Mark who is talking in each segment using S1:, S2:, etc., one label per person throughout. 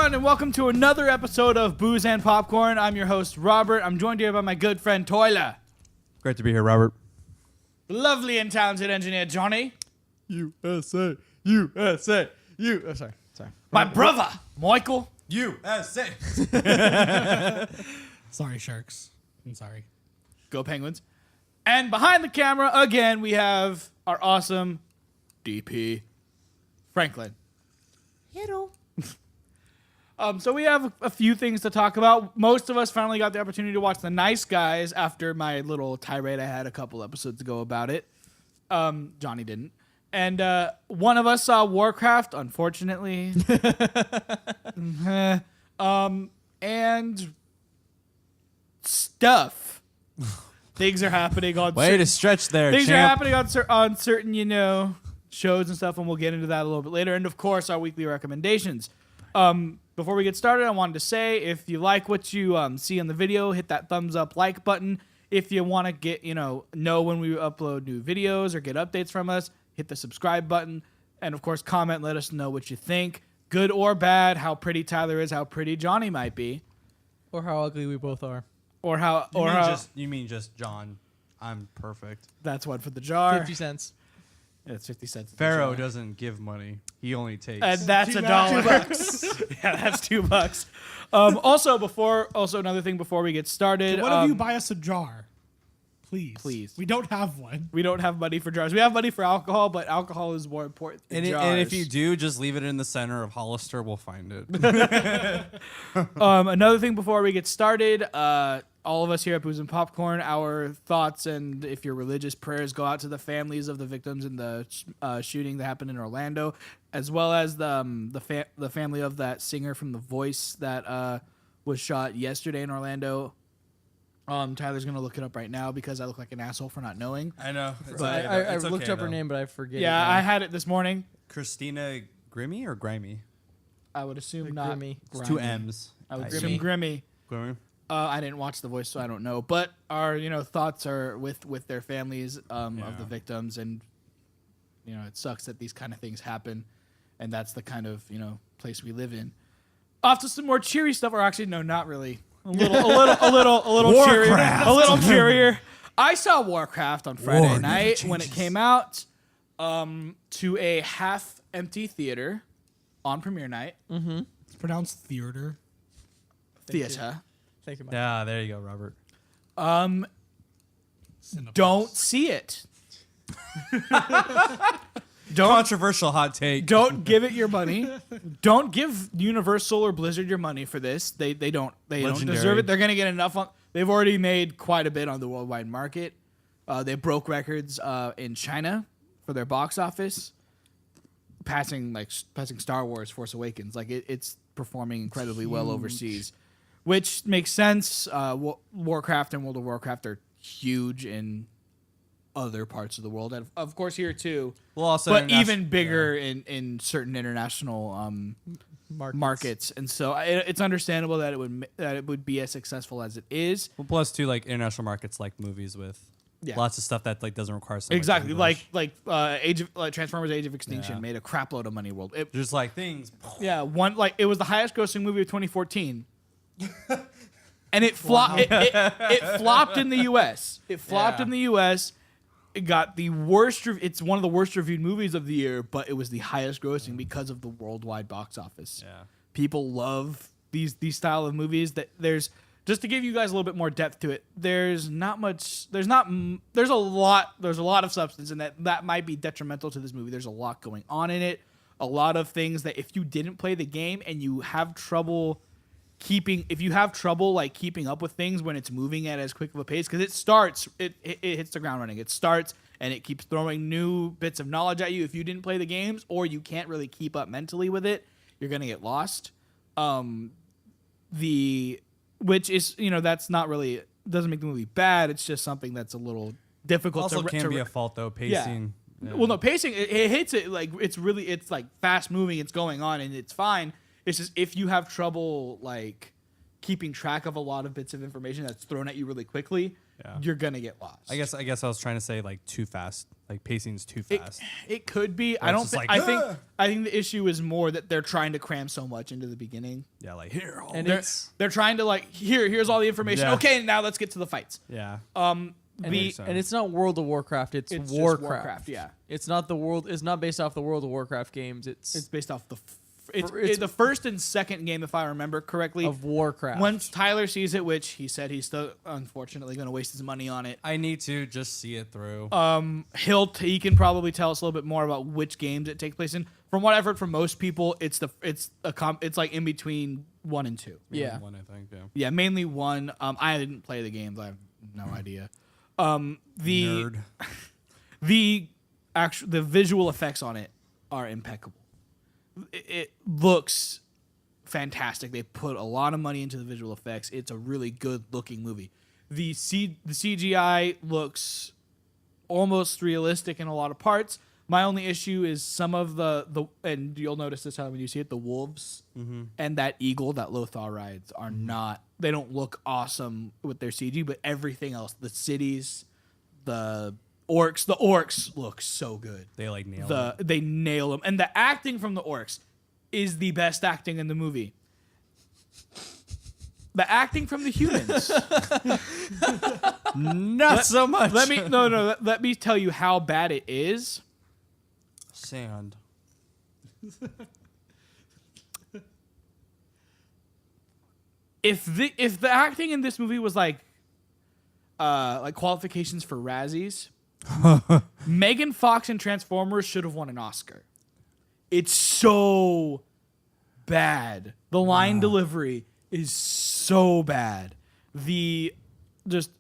S1: everyone, and welcome to another episode of Booze and Popcorn. I'm your host, Robert. I'm joined here by my good friend, Toyla.
S2: Great to be here, Robert.
S1: Lovely and talented engineer, Johnny.
S2: USA.
S1: Sorry. My brother, Michael.
S2: USA.
S3: Sorry, Sharks. I'm sorry.
S1: Go Penguins. And behind the camera, again, we have our awesome DP, Franklin.
S3: Hello.
S1: So we have a few things to talk about. Most of us finally got the opportunity to watch The Nice Guys after my little tirade I had a couple episodes ago about it. Johnny didn't. And one of us saw Warcraft, unfortunately. And stuff. Things are happening on
S2: Way to stretch there,
S1: things
S2: champ.
S1: are happening on certain, shows and stuff, and we'll get into that a little bit later. And, of course, our weekly recommendations. Before we get started, I wanted to say, if you like what you see on the video, hit that thumbs up like button. If you want to get, know when we upload new videos or get updates from us, hit the subscribe button. And, of course, comment and let us know what you think. Good or bad, how pretty Tyler is, how pretty Johnny might be.
S3: Or how ugly we both are.
S1: Or how...
S2: You mean just John. I'm perfect.
S1: That's one for the jar.
S3: 50 cents.
S1: Yeah, it's 50 cents.
S2: Pharaoh doesn't give money. He only takes.
S1: And that's $1. Yeah, that's $2. Also another thing before we get started.
S3: One of you buy us a jar. Please. We don't have one.
S1: We don't have money for jars. We have money for alcohol, but alcohol is more important than jars.
S2: And if you do, just leave it in the center of Hollister. We'll find it.
S1: Another thing before we get started, all of us here at Booze and Popcorn, our thoughts and if you're religious prayers go out to the families of the victims in the shooting that happened in Orlando, as well as the family of that singer from The Voice that was shot yesterday in Orlando. Tyler's gonna look it up right now because I look like an asshole for not knowing.
S2: I know.
S1: But
S3: I looked up her name, but I forget.
S1: Yeah,
S3: it now.
S1: I had it this morning.
S2: Christina Grimmie or Grimy?
S1: I would assume
S3: Like
S1: not.
S3: Grimmy.
S2: It's two M's.
S1: I would assume Grimmy.
S2: Grimmy.
S1: I didn't watch The Voice, so I don't know. But our thoughts are with their families of the victims, and it sucks that these kind of things happen, and that's the kind of place we live in. Off to some more cheery stuff, or actually, no, not really. A little cheerier. A little cheerier. I saw Warcraft on Friday night when it came out to a half-empty theater on premiere night.
S3: Mm-hmm. It's pronounced theater.
S1: Theater.
S3: Thank you, Mike.
S2: Yeah, there you go, Robert.
S1: Don't see it.
S2: Controversial hot take.
S1: Don't give it your money. Don't give Universal or Blizzard your money for this. They don't deserve it. They're gonna get enough on. They've already made quite a bit on the worldwide market. They broke records in China for their box office, passing Star Wars: Force Awakens. It's performing incredibly well overseas, which makes sense. Warcraft and World of Warcraft are huge in other parts of the world, and of course here too.
S2: Well, also
S1: but even bigger in certain international markets, and so it's understandable that it would be as successful as it is.
S2: Well, plus too, like international markets, like movies with lots of stuff that doesn't require so
S1: exactly
S2: much English.
S1: like Transformers: Age of Extinction made a crap load of money world.
S2: There's things.
S1: Yeah, it was the highest grossing movie of 2014. And it flopped. It flopped in the U.S. It flopped in the U.S. It got the worst. It's one of the worst reviewed movies of the year, but it was the highest grossing because of the worldwide box office. Yeah, people love these style of movies. That there's just to give you guys a little bit more depth to it. There's not much. There's a lot of substance, and that might be detrimental to this movie. There's a lot going on in it. A lot of things that if you didn't play the game and you have trouble keeping up with things when it's moving at as quick of a pace, because it hits the ground running. It starts and it keeps throwing new bits of knowledge at you. If you didn't play the games or you can't really keep up mentally with it, you're gonna get lost. Which is that's not really doesn't make the movie bad. It's just something that's a little difficult.
S2: Also, can be a fault though. Pacing.
S1: Yeah. Well, no, pacing it hits it like it's fast moving. It's going on and it's fine. It's just if you have trouble keeping track of a lot of bits of information that's thrown at you really quickly, you're gonna get lost.
S2: I guess I was trying to say like too fast. Like pacing's too fast.
S1: It could be.
S2: Where
S1: I don't
S2: it's
S1: think.
S2: just like,
S1: I think the issue is more that they're trying to cram so much into the beginning.
S2: Yeah, like here.
S4: And
S1: They're trying to like here's all the information.
S2: Yeah.
S1: Okay, now let's get to the fights.
S2: Yeah.
S4: And it's not World of Warcraft. It's
S1: just
S4: Warcraft.
S1: Yeah,
S4: It's not the world. It's not based off the World of Warcraft games. It's
S1: based off the.
S4: it's-
S1: It's the first and second game, if I remember correctly.
S4: of Warcraft.
S1: Once Tyler sees it, which he said he's still unfortunately going to waste his money on it.
S2: I need to just see it through.
S1: He can probably tell us a little bit more about which games it takes place in. From what I've heard from most people, it's like in between 1 and 2.
S4: Yeah.
S2: One, I think. Yeah.
S1: Yeah, mainly 1. I didn't play the games. I have no idea. The
S2: Nerd.
S1: the visual effects on it are impeccable. It looks fantastic. They put a lot of money into the visual effects. It's a really good looking movie. The CGI looks almost realistic in a lot of parts. My only issue is some of the and you'll notice this when you see it, the wolves and that eagle that Lothar rides are not, they don't look awesome with their CG, but everything else, the cities, the orcs look so good.
S2: They like nailed it.
S1: They nail them, and the acting from the orcs is the best acting in the movie. The acting from the humans,
S2: Not so much.
S1: Let me tell you how bad it is.
S2: Sand.
S1: If the acting in this movie was like qualifications for Razzies, Megan Fox in Transformers should have won an Oscar. It's so bad. The line delivery is so bad. The just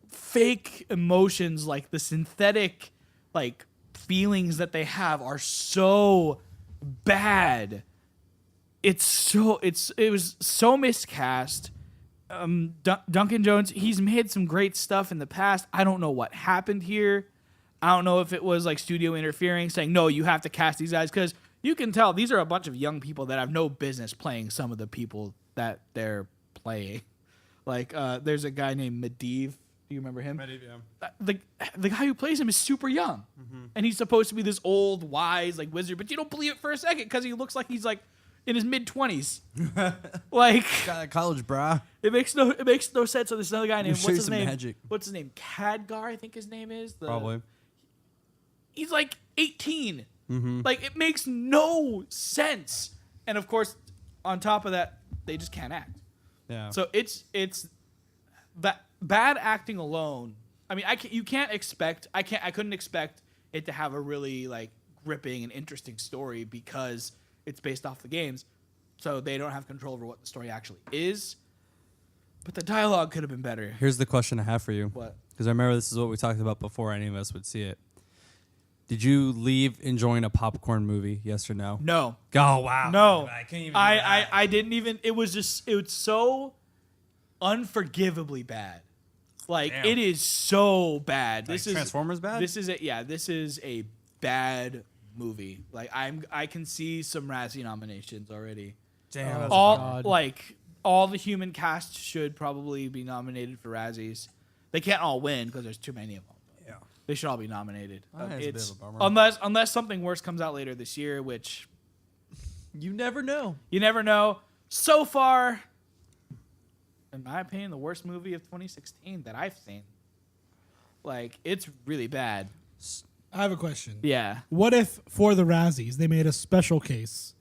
S1: fake emotions, like the synthetic like feelings that they have are so bad. It was so miscast. Duncan Jones, he's made some great stuff in the past. I don't know what happened here. I don't know if it was like studio interfering, saying, no, you have to cast these guys, because you can tell these are a bunch of young people that have no business playing some of the people that they're playing. Like, there's a guy named Medivh. Do you remember him?
S2: Medivh, yeah.
S1: The guy who plays him is super young. And he's supposed to be this old, wise, like, wizard, but you don't believe it for a second because he looks like he's, like, in his mid-20s. Like,
S2: College bra.
S1: it makes no sense. So there's another guy named,
S2: show
S1: what's
S2: you
S1: his
S2: some
S1: name?
S2: magic.
S1: What's his name? Khadgar, I think his name is.
S2: Probably.
S1: He's like 18. Like, it makes no sense. And of course, on top of that, they just can't act.
S2: Yeah.
S1: So it's that bad acting alone. I mean, I couldn't expect it to have a really like gripping and interesting story because it's based off the games. So they don't have control over what the story actually is. But the dialogue could have been better.
S2: Here's the question I have for you.
S1: What?
S2: Because I remember this is what we talked about before any of us would see it. Did you leave enjoying a popcorn movie? Yes or no?
S1: No.
S2: Oh wow.
S1: No.
S2: I couldn't even.
S1: I didn't even. It was so unforgivably bad. Like,
S2: Damn.
S1: it is so bad.
S2: Like Transformers bad?
S1: This is it. Yeah, this is a bad movie. Like, I can see some Razzie nominations already.
S2: Damn. that's
S1: All the human cast should probably be nominated for Razzies. They can't all win because there's too many of them.
S2: Yeah.
S1: They should all be nominated.
S2: That's a bit of a bummer.
S1: Unless something worse comes out later this year, which
S4: You never know.
S1: you never know. So far, in my opinion, the worst movie of 2016 that I've seen. Like, it's really bad.
S3: I have a question.
S1: Yeah.
S3: What if for the Razzies they made a special case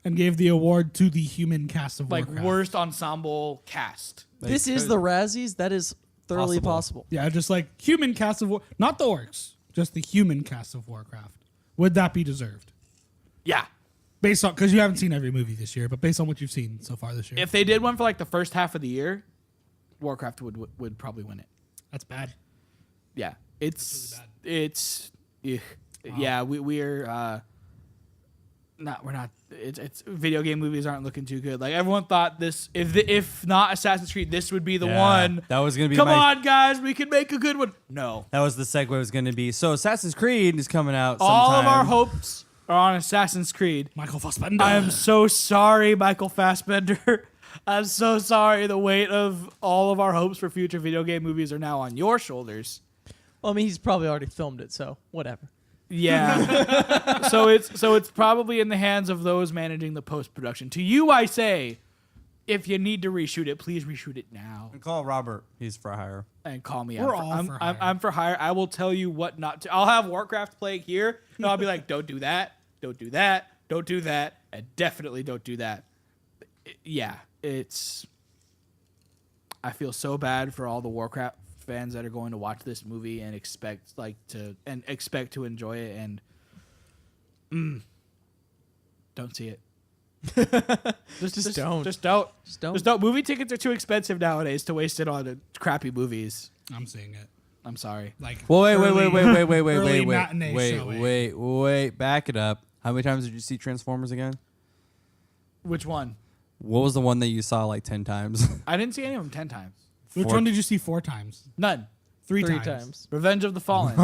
S3: and gave the award to the human cast of
S1: Like,
S3: Warcraft?
S1: worst ensemble cast.
S4: This is the Razzies. That is thoroughly possible.
S3: Yeah, just like human cast of not the orcs, just the human cast of Warcraft. Would that be deserved?
S1: Yeah.
S3: Based on, because you haven't seen every movie this year, but based on what you've seen so far this year,
S1: If they did one for like the first half of the year, Warcraft would probably win it.
S3: that's bad.
S1: Yeah. It's
S3: really
S1: yeah, we're not it's video game movies aren't looking too good. Like, everyone thought this, if not Assassin's Creed, this would be the one.
S2: That was gonna be.
S1: Come on, guys, we can make a good one. No.
S2: That was the segue. Was going to be. So Assassin's Creed is coming out.
S1: All of
S2: sometime.
S1: our hopes are on Assassin's Creed.
S3: Michael Fassbender.
S1: I am so sorry, Michael Fassbender. I'm so sorry. The weight of all of our hopes for future video game movies are now on your shoulders.
S4: Well, I mean, he's probably already filmed it, so whatever.
S1: Yeah. so it's probably in the hands of those managing the post-production. To you, I say, if you need to reshoot it, please reshoot it now.
S2: And call Robert. He's for hire.
S1: And call me.
S3: We're
S1: I'm
S3: all for
S1: I'm,
S3: hire.
S1: I'm for hire. I will tell you what not to. I'll have Warcraft playing here. And I'll be like, don't do that. Don't do that. Don't do that. And definitely don't do that. Yeah, it's. I feel so bad for all the Warcraft fans that are going to watch this movie and expect to enjoy it, and don't see it.
S4: Just don't.
S1: Just don't.
S4: Just don't.
S1: Just don't. Movie tickets are too expensive nowadays to waste it on crappy movies.
S3: I'm seeing it.
S1: I'm sorry.
S3: Like,
S2: Well, wait,
S3: early matinee showing.
S2: wait. Back it up. How many times did you see Transformers again?
S1: Which one?
S2: What was the one that you saw like 10 times?
S1: I didn't see any of them 10 times.
S3: Which one did you see 4 times?
S1: None.
S3: Three
S4: 3
S3: times.
S4: times.
S1: Revenge of the Fallen.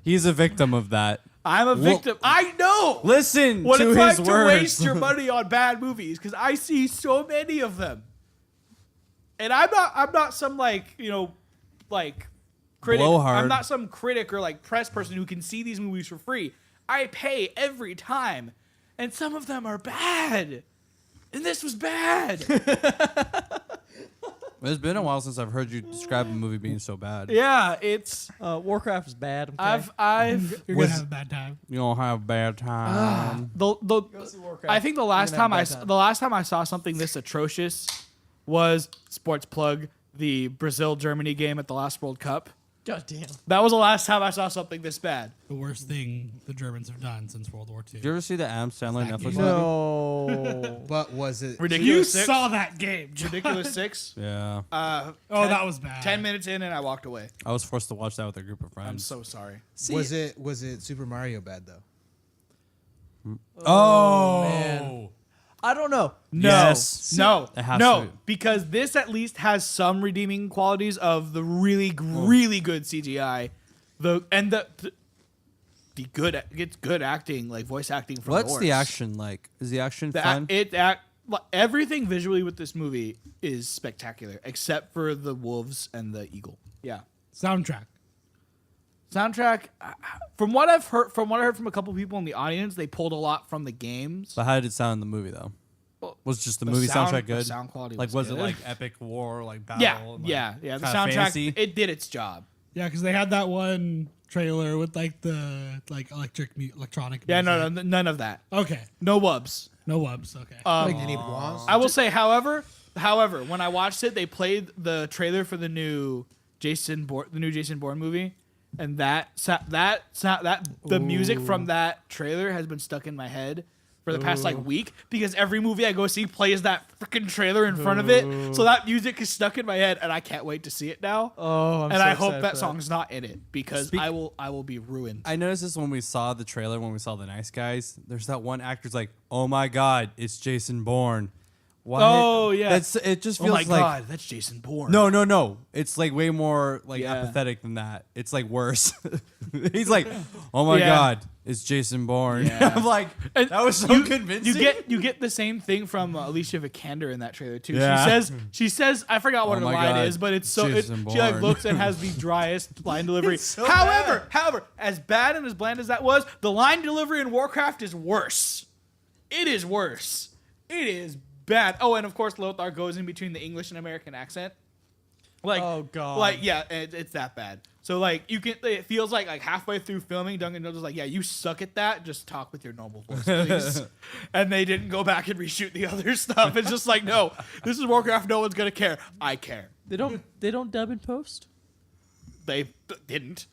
S2: He's a victim of that.
S1: I'm a victim. I know.
S2: Listen
S1: What
S2: to
S1: it's
S2: his
S1: like
S2: words.
S1: to waste your money on bad movies, because I see so many of them, and I'm not some like critic.
S2: Blowhard.
S1: I'm not some critic or like press person who can see these movies for free. I pay every time, and some of them are bad, and this was bad.
S2: It's been a while since I've heard you describe a movie being so bad.
S1: Yeah, it's
S4: Warcraft is bad. Okay?
S1: I've
S3: You're going to have a bad time.
S2: You don't have a bad time.
S1: the
S4: see Warcraft.
S1: I think the last
S4: You're gonna have
S1: time
S4: a bad time.
S1: the last time I saw something this atrocious was sports plug, the Brazil-Germany game at the last World Cup.
S4: God damn.
S1: That was the last time I saw something this bad.
S3: The worst thing the Germans have done since World War II.
S2: Did you ever see the Adam Sandler
S3: That
S2: Netflix
S3: game.
S2: movie?
S4: No.
S5: But was it?
S1: Ridiculous
S3: You
S1: 6.
S3: saw that game.
S1: Ridiculous 6.
S2: Yeah.
S3: Oh,
S1: 10
S3: that was bad.
S1: 10 minutes in and I walked away.
S2: I was forced to watch that with a group of friends.
S1: I'm so sorry.
S5: Was it Super Mario bad though?
S2: Oh,
S4: man. I don't know.
S1: No.
S2: Yes.
S1: No.
S2: It has
S1: no.
S2: to.
S1: Because this at least has some redeeming qualities of the really good CGI. It's good acting, like voice acting from
S2: What's the
S1: orcs.
S2: action like? Is the action fun?
S1: Everything visually with this movie is spectacular, except for the wolves and the eagle. Yeah.
S3: Soundtrack.
S1: Soundtrack, from what I heard from a couple people in the audience, they pulled a lot from the games.
S2: But how did it sound in the movie though?
S1: Well,
S2: Was just the
S1: the
S2: movie
S1: sound-
S2: soundtrack
S1: the
S2: good?
S1: sound quality
S2: like
S1: was
S2: it
S1: good.
S2: like epic war, like battle?
S1: Yeah,
S2: and, like,
S1: yeah. The
S2: kinda
S1: soundtrack,
S2: fantasy?
S1: it did its job.
S3: Yeah, because they had that one trailer with like the electronic.
S1: Yeah,
S3: music.
S1: no, none of that.
S3: Okay,
S1: No wubs.
S3: no wubs. Okay.
S5: Like any walls?
S1: I will say, however, when I watched it, they played the trailer for the new Jason Bourne movie, and the music from that trailer has been stuck in my head for the past week, because every movie I go see plays that freaking trailer in front of it. So that music is stuck in my head, and I can't wait to see it now.
S4: Oh, I'm
S1: and
S4: so
S1: I hope
S4: excited
S1: that
S4: for
S1: song's not in it, because I will be ruined.
S2: I noticed this when we saw the trailer, when we saw The Nice Guys. There's that one actor's like, "Oh my God, it's Jason Bourne." What?
S1: Oh, yeah.
S2: It just
S1: Oh
S2: feels
S1: my
S2: like
S1: god, that's Jason Bourne.
S2: no. It's like way more like
S1: Yeah.
S2: apathetic than that. It's like worse. He's like, "Oh my
S1: Yeah.
S2: God, it's Jason Bourne."
S1: Yeah.
S2: I'm like,
S1: And
S2: that was so convincing.
S1: You get the same thing from Alicia Vikander in that trailer too.
S2: Yeah.
S1: She says I forgot what
S2: Oh
S1: her
S2: my
S1: line
S2: God,
S1: is, but it's so
S2: Jason
S1: she like
S2: Bourne.
S1: looks and has the driest line delivery.
S2: so
S1: However, as bad and as bland as that was, the line delivery in Warcraft is worse. It is worse. It is bad. Oh, and of course Lothar goes in between the English and American accent. Like,
S4: Oh, God.
S1: Like, yeah, it's that bad. So like it feels like halfway through filming, Duncan Jones was like, "Yeah, you suck at that. Just talk with your normal voice, please." And they didn't go back and reshoot the other stuff. It's just like, no, this is Warcraft. No one's gonna care. I care.
S4: They don't dub in post?
S1: They didn't.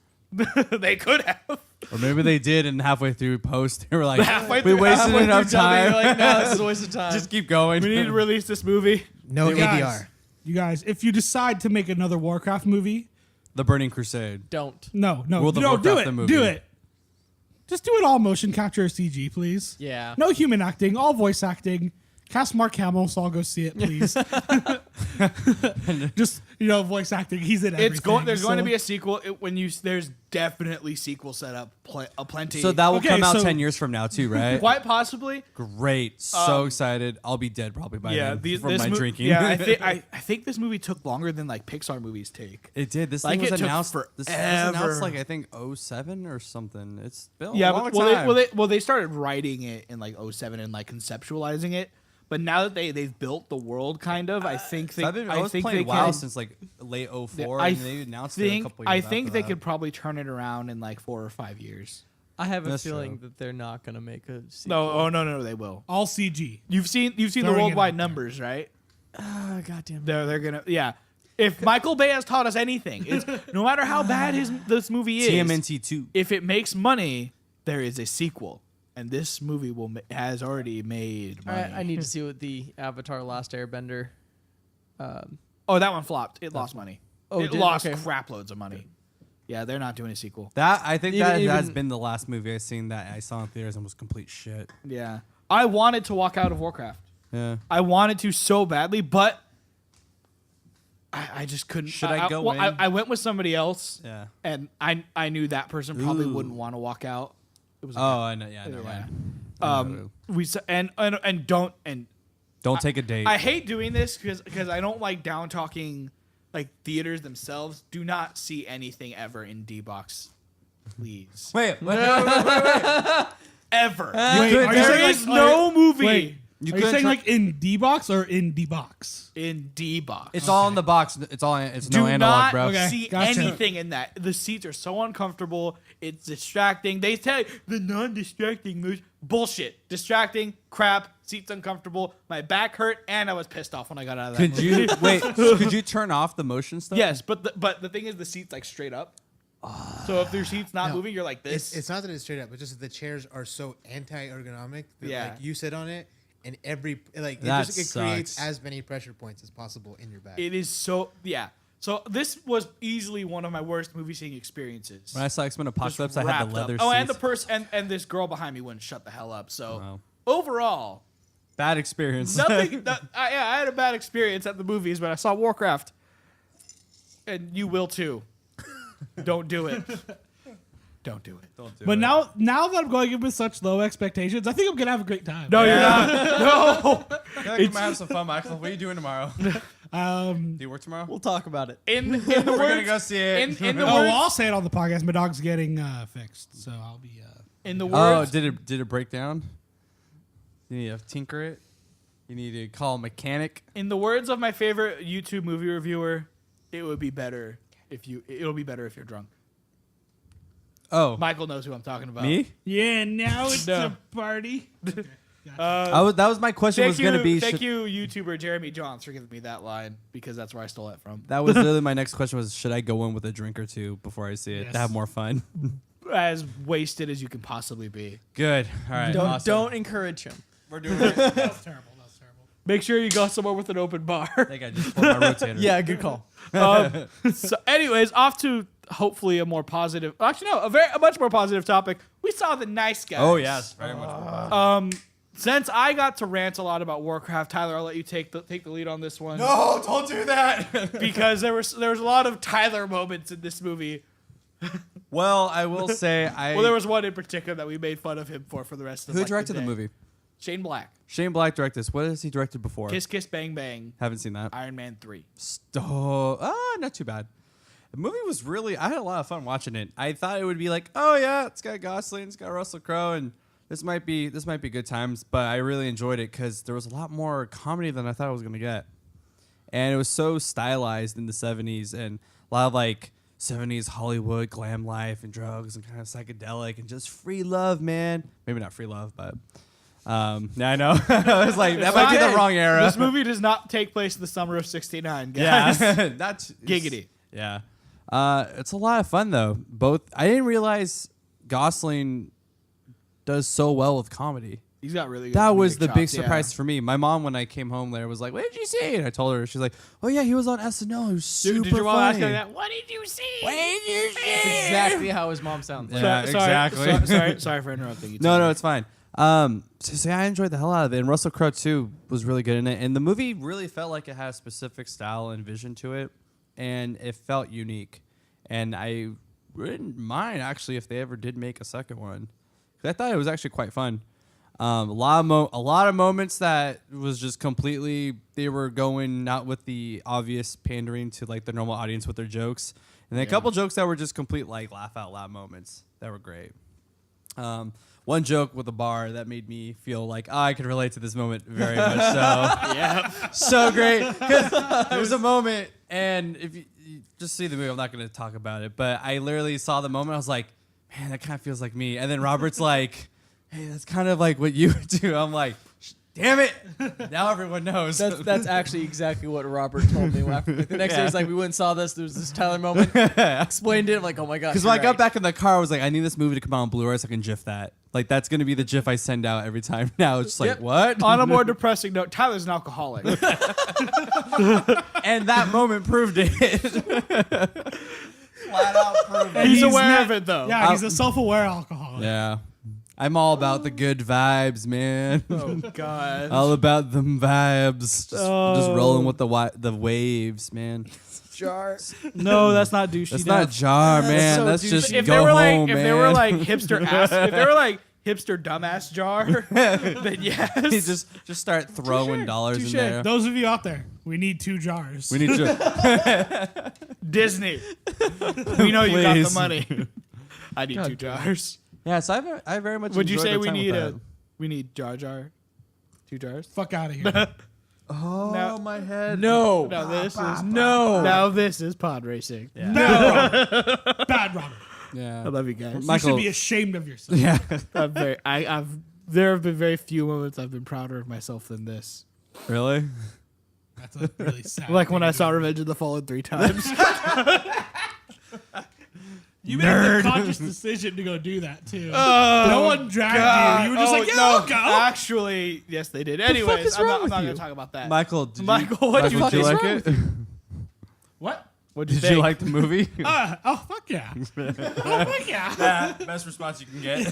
S1: They could have.
S2: Or maybe they did, and halfway through post, they were like,
S1: Halfway
S2: "We
S1: through-
S2: wasted
S1: halfway
S2: enough
S1: through dubbing,
S2: time.
S1: you're like,
S4: No, this is a waste of time.
S2: Just keep going."
S1: We need to release this movie.
S5: No
S3: You
S5: ADR.
S3: guys, you guys, if you decide to make another Warcraft movie,
S2: The Burning Crusade.
S4: Don't.
S3: no,
S2: World of
S3: do
S2: Warcraft,
S3: it,
S2: the movie.
S3: do it. Just do it all motion capture or CG, please.
S4: Yeah.
S3: No human acting, all voice acting. Cast Mark Hamill, so I'll go see it, please. Just voice acting. He's in everything.
S1: It's going. There's going to
S3: so-
S1: be a sequel. There's definitely sequel set up plenty.
S2: So that will
S3: Okay,
S2: come out
S3: so-
S2: 10 years from now too, right?
S1: quite possibly.
S2: Great. So excited. I'll be dead probably by then from my drinking.
S1: Yeah, I think this movie took longer than like Pixar movies take.
S2: It did. This
S1: Like,
S2: thing was
S1: it took
S2: announced. This was
S1: forever.
S2: announced like I think 07 or something. It's been a
S1: Yeah,
S2: long
S1: but,
S2: time.
S1: they started writing it in like 07 and like conceptualizing it. But now that they've built the world, kind of, I think they.
S2: I was playing
S1: they
S2: WoW
S1: can,
S2: since like late 04,
S1: I
S2: and they announced it a couple years
S1: I think
S2: after
S1: they
S2: that.
S1: could probably turn it around in like 4 or 5 years.
S4: I have a
S2: That's
S4: feeling
S2: true.
S4: that they're not gonna make a sequel.
S1: No, they will.
S3: all CG.
S1: You've seen the
S3: Throwing it
S1: worldwide
S3: out there.
S1: numbers, right?
S4: Goddamn.
S1: They're gonna If Michael Bay has taught us anything, it's no matter how bad this movie is,
S2: TMNT 2.
S1: if it makes money, there is a sequel, and this movie has already made money.
S4: I need to see what the Avatar: Last Airbender.
S1: Oh, that one flopped. It lost money.
S4: Oh,
S1: it
S4: did?
S1: lost
S4: Okay.
S1: crap loads of money. Yeah, they're not doing a sequel.
S2: I think
S4: Even-
S2: that has
S4: even-
S2: been the last movie I've seen that I saw in theaters and was complete shit.
S1: Yeah, I wanted to walk out of Warcraft.
S2: Yeah.
S1: I wanted to so badly, but I just couldn't.
S2: Should I go in?
S1: I went with somebody else.
S2: Yeah.
S1: And I knew that person probably
S2: Ooh.
S1: wouldn't want to walk out. It was a
S2: Oh, I know. Yeah, never
S1: Yeah.
S2: mind. Don't take a date.
S1: I hate doing this because I don't like down talking like theaters themselves. Do not see anything ever in D box, please.
S2: Wait.
S1: Ever.
S3: Wait, are you
S1: There
S3: saying,
S1: is
S3: like,
S1: no movie
S3: Wait,
S2: You
S3: are you
S2: couldn't
S3: saying
S2: try-
S3: like in D box or in D box?
S1: in D box.
S2: It's all in the box. It's
S1: Do
S2: no analog,
S1: not
S2: bro.
S3: Okay.
S1: see
S3: Gotcha.
S1: anything in that. The seats are so uncomfortable. It's distracting. They tell you the non-distracting moves. Bullshit. Distracting. Crap. Seats uncomfortable. My back hurt, and I was pissed off when I got out of that.
S2: Could you wait? Could you turn off the motion stuff?
S1: Yes, but the thing is, the seat's like straight up. So if your seat's not
S5: No,
S1: moving, you're like this.
S5: It's not that it's straight up, but just that the chairs are so anti-ergonomic that
S1: Yeah.
S5: like you sit on it and it
S2: That
S5: creates
S2: sucks.
S5: as many pressure points as possible in your back.
S1: It is so So this was easily one of my worst movie seeing experiences.
S2: When I saw X-Men
S1: Just
S2: Apocalypse, I had
S1: wrapped
S2: the leather
S1: up.
S2: seats.
S1: Oh, and the person and this girl behind me wouldn't shut the hell up. So
S2: Wow.
S1: overall,
S2: Bad experience.
S1: nothing. I had a bad experience at the movies, but I saw Warcraft, and you will too. Don't do it. Don't do it.
S2: Don't do
S3: But
S2: it.
S3: now that I'm going in with such low expectations, I think I'm gonna have a great time.
S1: No, you're not. No.
S2: you might have some fun, Michael. What are you doing tomorrow? Do you work tomorrow?
S4: We'll talk about it.
S1: In the
S2: We're gonna
S1: words,
S2: go see it.
S1: in the
S3: Oh,
S1: words,
S3: well, I'll say it on the podcast. My dog's getting fixed, so I'll be.
S1: in the
S2: Oh,
S1: words,
S2: did it break down? You need to tinker it. You need to call a mechanic.
S1: in the words of my favorite YouTube movie reviewer, it'll be better if you're drunk.
S2: Oh,
S1: Michael knows who I'm talking about.
S2: me?
S3: Yeah, now it's
S1: No.
S3: a party.
S2: That was my question. Was going to be.
S1: Thank
S2: should-
S1: you, YouTuber Jeremy Johns, for giving me that line because that's where I stole it from.
S2: That was literally my next question. Was should I go in with a drink or two before I see it
S3: Yes.
S2: to have more fun?
S1: As wasted as you can possibly be.
S2: Good. All right. awesome.
S4: Don't encourage him.
S2: We're doing it.
S3: That's terrible. That's terrible.
S1: Make sure you go somewhere with an open bar.
S2: I think I just pulled my rotator.
S4: Yeah, good call.
S1: So, anyways, off to hopefully a more positive. Actually, no, a much more positive topic. We saw The Nice Guys.
S2: Oh yes, very much.
S1: Since I got to rant a lot about Warcraft, Tyler, I'll let you take the lead on this one.
S2: No, don't do that.
S1: Because there was a lot of Tyler moments in this movie.
S2: Well, I will say
S1: Well, there was one in particular that we made fun of him for the rest of.
S2: Who
S1: like,
S2: directed the
S1: day.
S2: movie?
S1: Shane Black.
S2: Shane Black directed this. What has he directed before?
S1: Kiss Kiss Bang Bang.
S2: Haven't seen that.
S1: Iron Man 3.
S2: Not too bad. The movie was really. I had a lot of fun watching it. I thought it would be like, oh yeah, it's got Gosling, it's got Russell Crowe, and this might be good times. But I really enjoyed it because there was a lot more comedy than I thought I was gonna get, and it was so stylized in the '70s and a lot of like '70s Hollywood glam life and drugs and kind of psychedelic and just free love, man. Maybe not free love, but. Yeah, I know. I was like, that might be the wrong era.
S1: This movie does not take place in the summer of '69, guys.
S2: Yeah, that's
S1: Giggity.
S2: Yeah, it's a lot of fun though. I didn't realize Gosling does so well with comedy.
S1: He's got really good
S2: That was
S1: comedic
S2: the
S1: chops,
S2: big surprise for me. My mom, when I came home there, was like, "What did you see?" And I told her, she's like, "Oh yeah, he was on SNL. He was super
S1: Did your mom ask
S2: funny."
S1: you that? What did you see?
S2: What did you see?
S4: Exactly how his mom sounds.
S2: Yeah,
S1: Sorry,
S2: exactly.
S1: Sorry for interrupting you.
S2: No,
S1: Tyler.
S2: it's fine. So yeah, I enjoyed the hell out of it, and Russell Crowe too was really good in it. And the movie really felt like it had a specific style and vision to it, and it felt unique. And I wouldn't mind actually if they ever did make a second one, 'cause I thought it was actually quite fun. A lot of moments that was just completely, they were going not with the obvious pandering to like the normal audience with their jokes, and then a couple jokes that were just complete like laugh out loud moments that were great. One joke with a bar that made me feel like I could relate to this moment very much. So
S1: Yeah.
S2: so great, because there was a moment, and if you just see the movie, I'm not going to talk about it, but I literally saw the moment. I was like, man, that kind of feels like me. And then Robert's like, hey, that's kind of like what you do. I'm like, damn it, now everyone knows.
S4: That's actually exactly what Robert told me. After, like, the next day, he's like, we went and saw this. There was this Tyler moment. Explained it. I'm like, oh my god.
S2: Because when I got back in the car, I was like, I need this movie to come out on Blu-ray so I can GIF that. Like, that's going to be the GIF I send out every time now. It's just like, what?
S1: On a more depressing note, Tyler's an alcoholic.
S2: And that moment proved it. Flat out proved it.
S1: He's aware of it, though.
S3: Yeah, he's a self-aware alcoholic.
S2: Yeah. I'm all about the good vibes, man.
S1: Oh, God.
S2: All about them vibes. Just rolling with the waves, man.
S4: jar.
S1: No, that's not douchey.
S2: That's not jar, man.
S4: so
S2: That's
S4: douchey.
S2: just
S1: If
S2: go
S1: they were like,
S2: home,
S1: if
S2: man.
S1: they were like hipster ass, if they were like hipster dumbass jar, then yes.
S2: just start throwing dollars in
S3: Touche.
S2: there.
S3: Those of you out there, we need 2 jars.
S2: We need to.
S1: Disney. We know you got the
S2: Please.
S1: money. I need 2 jars.
S2: Yeah, so I very much.
S1: Would you
S2: enjoyed
S1: say
S2: our
S1: we
S2: time with
S1: need
S2: that.
S1: we need jar? 2 jars?
S3: Fuck out of here.
S2: Oh,
S1: No.
S2: my head.
S4: No.
S1: No, this is
S4: No.
S1: now this is pod racing.
S3: Bad Robert. Bad Robert.
S2: Yeah.
S1: I love you guys.
S3: You
S2: Michael-
S3: should be ashamed of yourself.
S2: Yeah.
S1: There have been very few moments I've been prouder of myself than this.
S2: Really?
S3: That's a really sad
S1: Like when
S3: thing
S1: I
S3: to
S1: saw
S3: do.
S1: Revenge of the Fallen 3 times.
S3: You made the conscious decision to go do that too. No one dragged you. You were just like, yeah, I'll go.
S1: Actually, yes, they did. Anyways,
S4: is
S1: I'm
S4: wrong
S1: not
S4: with
S1: going
S4: you?
S1: to talk about that.
S2: Michael,
S1: Michael, what do you
S2: did you
S1: think?
S2: like it?
S3: What?
S1: What'd you
S2: Did
S1: think?
S2: you like the movie?
S3: Oh, fuck yeah. Oh, fuck yeah.
S2: Best response you can get.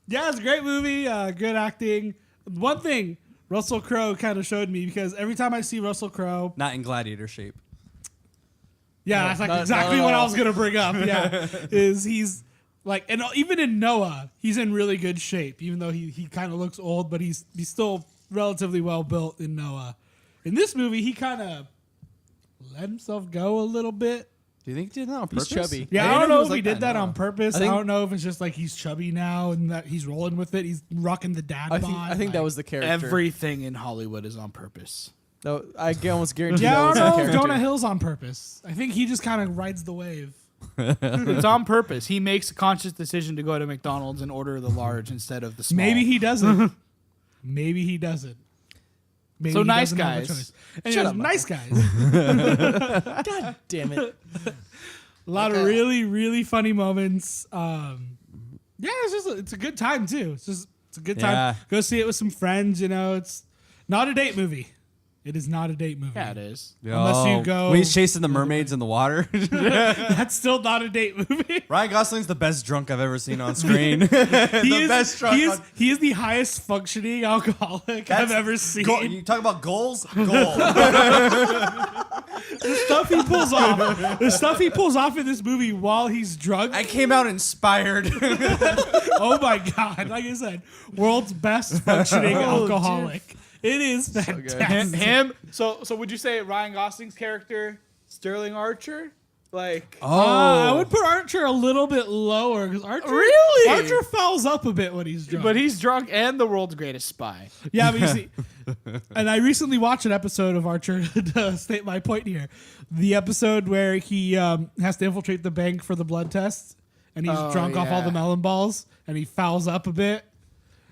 S3: Yeah, it's a great movie. Good acting. One thing Russell Crowe kind of showed me, because every time I see Russell Crowe,
S2: Not in gladiator shape.
S3: yeah, that's like
S4: not
S3: exactly
S4: at
S3: what I
S4: all.
S3: was gonna bring up. Yeah, is he's like, and even in Noah, he's in really good shape. Even though he kind of looks old, but he's still relatively well built in Noah. In this movie, he kind of let himself go a little bit.
S2: Do you think he did that on
S4: He's
S2: purpose?
S4: chubby.
S3: Yeah,
S2: I
S3: I
S2: didn't
S3: don't
S2: know
S3: know
S2: he
S3: if
S2: was
S3: he
S2: like
S3: did
S2: that,
S3: that
S2: no.
S3: on purpose.
S4: I
S3: I,
S4: think-
S3: don't know if it's just like he's chubby now and that he's rolling with it. He's rocking the dad bod.
S4: I think that
S3: like-
S4: was the character.
S1: Everything in Hollywood is on purpose.
S4: No, I can almost guarantee
S3: Yeah,
S4: that
S3: I
S4: was
S3: don't
S4: the
S3: know if
S4: character.
S3: Jonah Hill's on purpose. I think he just kind of rides the wave.
S1: It's on purpose. He makes a conscious decision to go to McDonald's and order the large instead of the small.
S3: Maybe he doesn't. Maybe he doesn't. Maybe
S1: So
S3: he
S1: nice
S3: doesn't have a
S1: guys.
S3: choice.
S4: Shut
S3: Anyways,
S4: up,
S3: nice guys.
S4: God damn it.
S3: A lot of really, really funny moments. Yeah, it's a good time too. It's a good time.
S2: Yeah.
S3: Go see it with some friends. You know, it's not a date movie. It is not a date movie.
S1: Yeah, it is.
S3: Unless you go-
S2: When he's chasing the mermaids in the water.
S3: That's still not a date movie.
S2: Ryan Gosling's the best drunk I've ever seen on screen.
S3: Best he is the highest functioning alcoholic I've ever seen.
S2: You talk about goals? Goal.
S3: Stuff he pulls off. The stuff he pulls off in this movie while he's drunk.
S2: I came out inspired.
S3: Oh my god! Like I said, world's best functioning alcoholic. It is fantastic.
S1: Him. So would you say Ryan Gosling's character, Sterling Archer? Like,
S3: I would put Archer a little bit lower because Archer fouls up a bit when he's drunk.
S1: but he's drunk and the world's greatest spy.
S3: Yeah, but you see, and I recently watched an episode of Archer to state my point here. The episode where he has to infiltrate the bank for the blood test, and he's drunk off all
S1: yeah.
S3: the melon balls, and he fouls up a bit.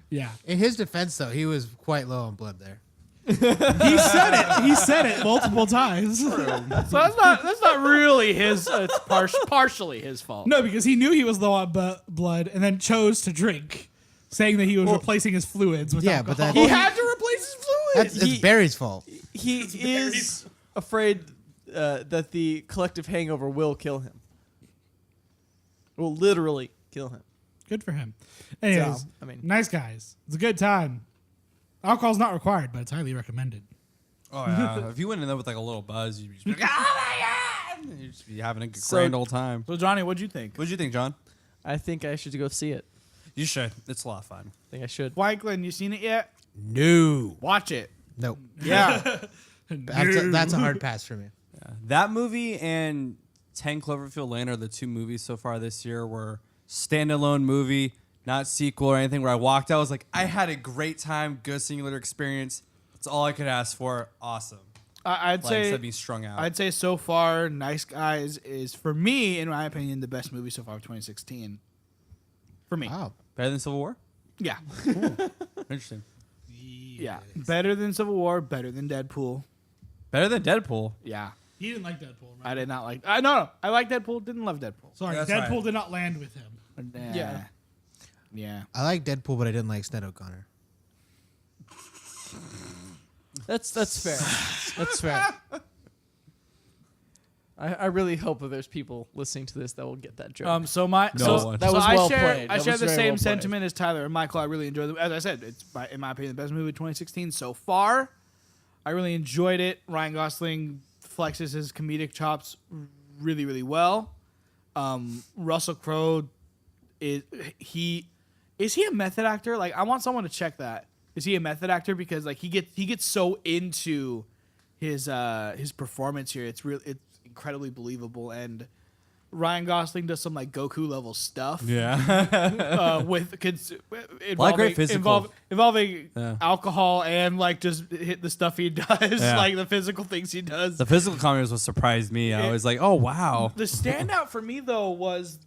S3: Yeah,
S5: In his defense, though, he was quite low on blood there.
S3: he said it. He said it multiple times.
S1: So that's not really his. It's partially his fault.
S3: No, because he knew he was low on blood, and then chose to drink, saying that he was replacing his fluids with
S5: Yeah, but
S3: alcohol.
S5: that-
S1: He had to replace his fluids.
S5: It's Barry's fault.
S4: He is afraid that the collective hangover will kill him. Will literally kill him.
S3: Good for him. Anyways,
S4: So, I mean-
S3: Nice Guys. It's a good time. Alcohol's not required, but it's highly recommended.
S2: Oh yeah. If you went in there with like a little buzz, you'd just be like, oh my god! You'd just be having a grand old time.
S1: So Johnny, what'd you think?
S2: What'd you think, John?
S4: I think I should go see it.
S2: You should. It's a lot of fun.
S4: I think I should.
S1: Wycliffe, you seen it yet?
S5: No.
S1: Watch it.
S5: Nope.
S1: Yeah.
S5: That's a hard pass for me.
S2: Yeah. That movie and 10 Cloverfield Lane are the two movies so far this year where standalone movie, not sequel or anything, where I walked out, I was like, I had a great time, good singular experience. That's all I could ask for. Awesome.
S1: I'd
S2: Like,
S1: say
S2: instead of being strung out.
S1: I'd say so far, Nice Guys is, for me, in my opinion, the best movie so far of 2016. For me.
S5: Wow.
S2: Better than Civil War?
S1: Yeah.
S2: Interesting.
S1: Yeah. Better than Civil War, better than Deadpool.
S2: Better than Deadpool.
S1: Yeah.
S3: He didn't like Deadpool, right?
S1: I did not like. No. I like Deadpool. Didn't love Deadpool.
S3: Sorry,
S2: That's
S3: Deadpool
S2: right.
S3: did not land with him.
S1: Yeah. Yeah.
S5: I like Deadpool, but I didn't like Snead O'Connor.
S4: That's fair. That's fair. I really hope that there's people listening to this that will get that joke.
S1: So my
S2: No
S1: so,
S2: one.
S4: That
S1: so
S4: was
S1: I
S4: well
S1: share
S4: played.
S1: I
S4: That
S1: share
S4: was
S1: the
S4: very
S1: same
S4: well played.
S1: sentiment as Tyler and Michael. I really enjoyed it. As I said, it's in my opinion the best movie of 2016 so far. I really enjoyed it. Ryan Gosling flexes his comedic chops really, really well. Russell Crowe is he a method actor? Like, I want someone to check that. Is he a method actor? Because like he gets so into his performance here. It's incredibly believable, and Ryan Gosling does some like Goku level stuff.
S2: Yeah.
S1: With
S2: great physical.
S1: involving
S2: Yeah.
S1: alcohol and like just hit the stuff he does,
S2: Yeah.
S1: like the physical things he does.
S2: The physical comedy was what surprised me. I was like, oh, wow.
S1: The standout for me though was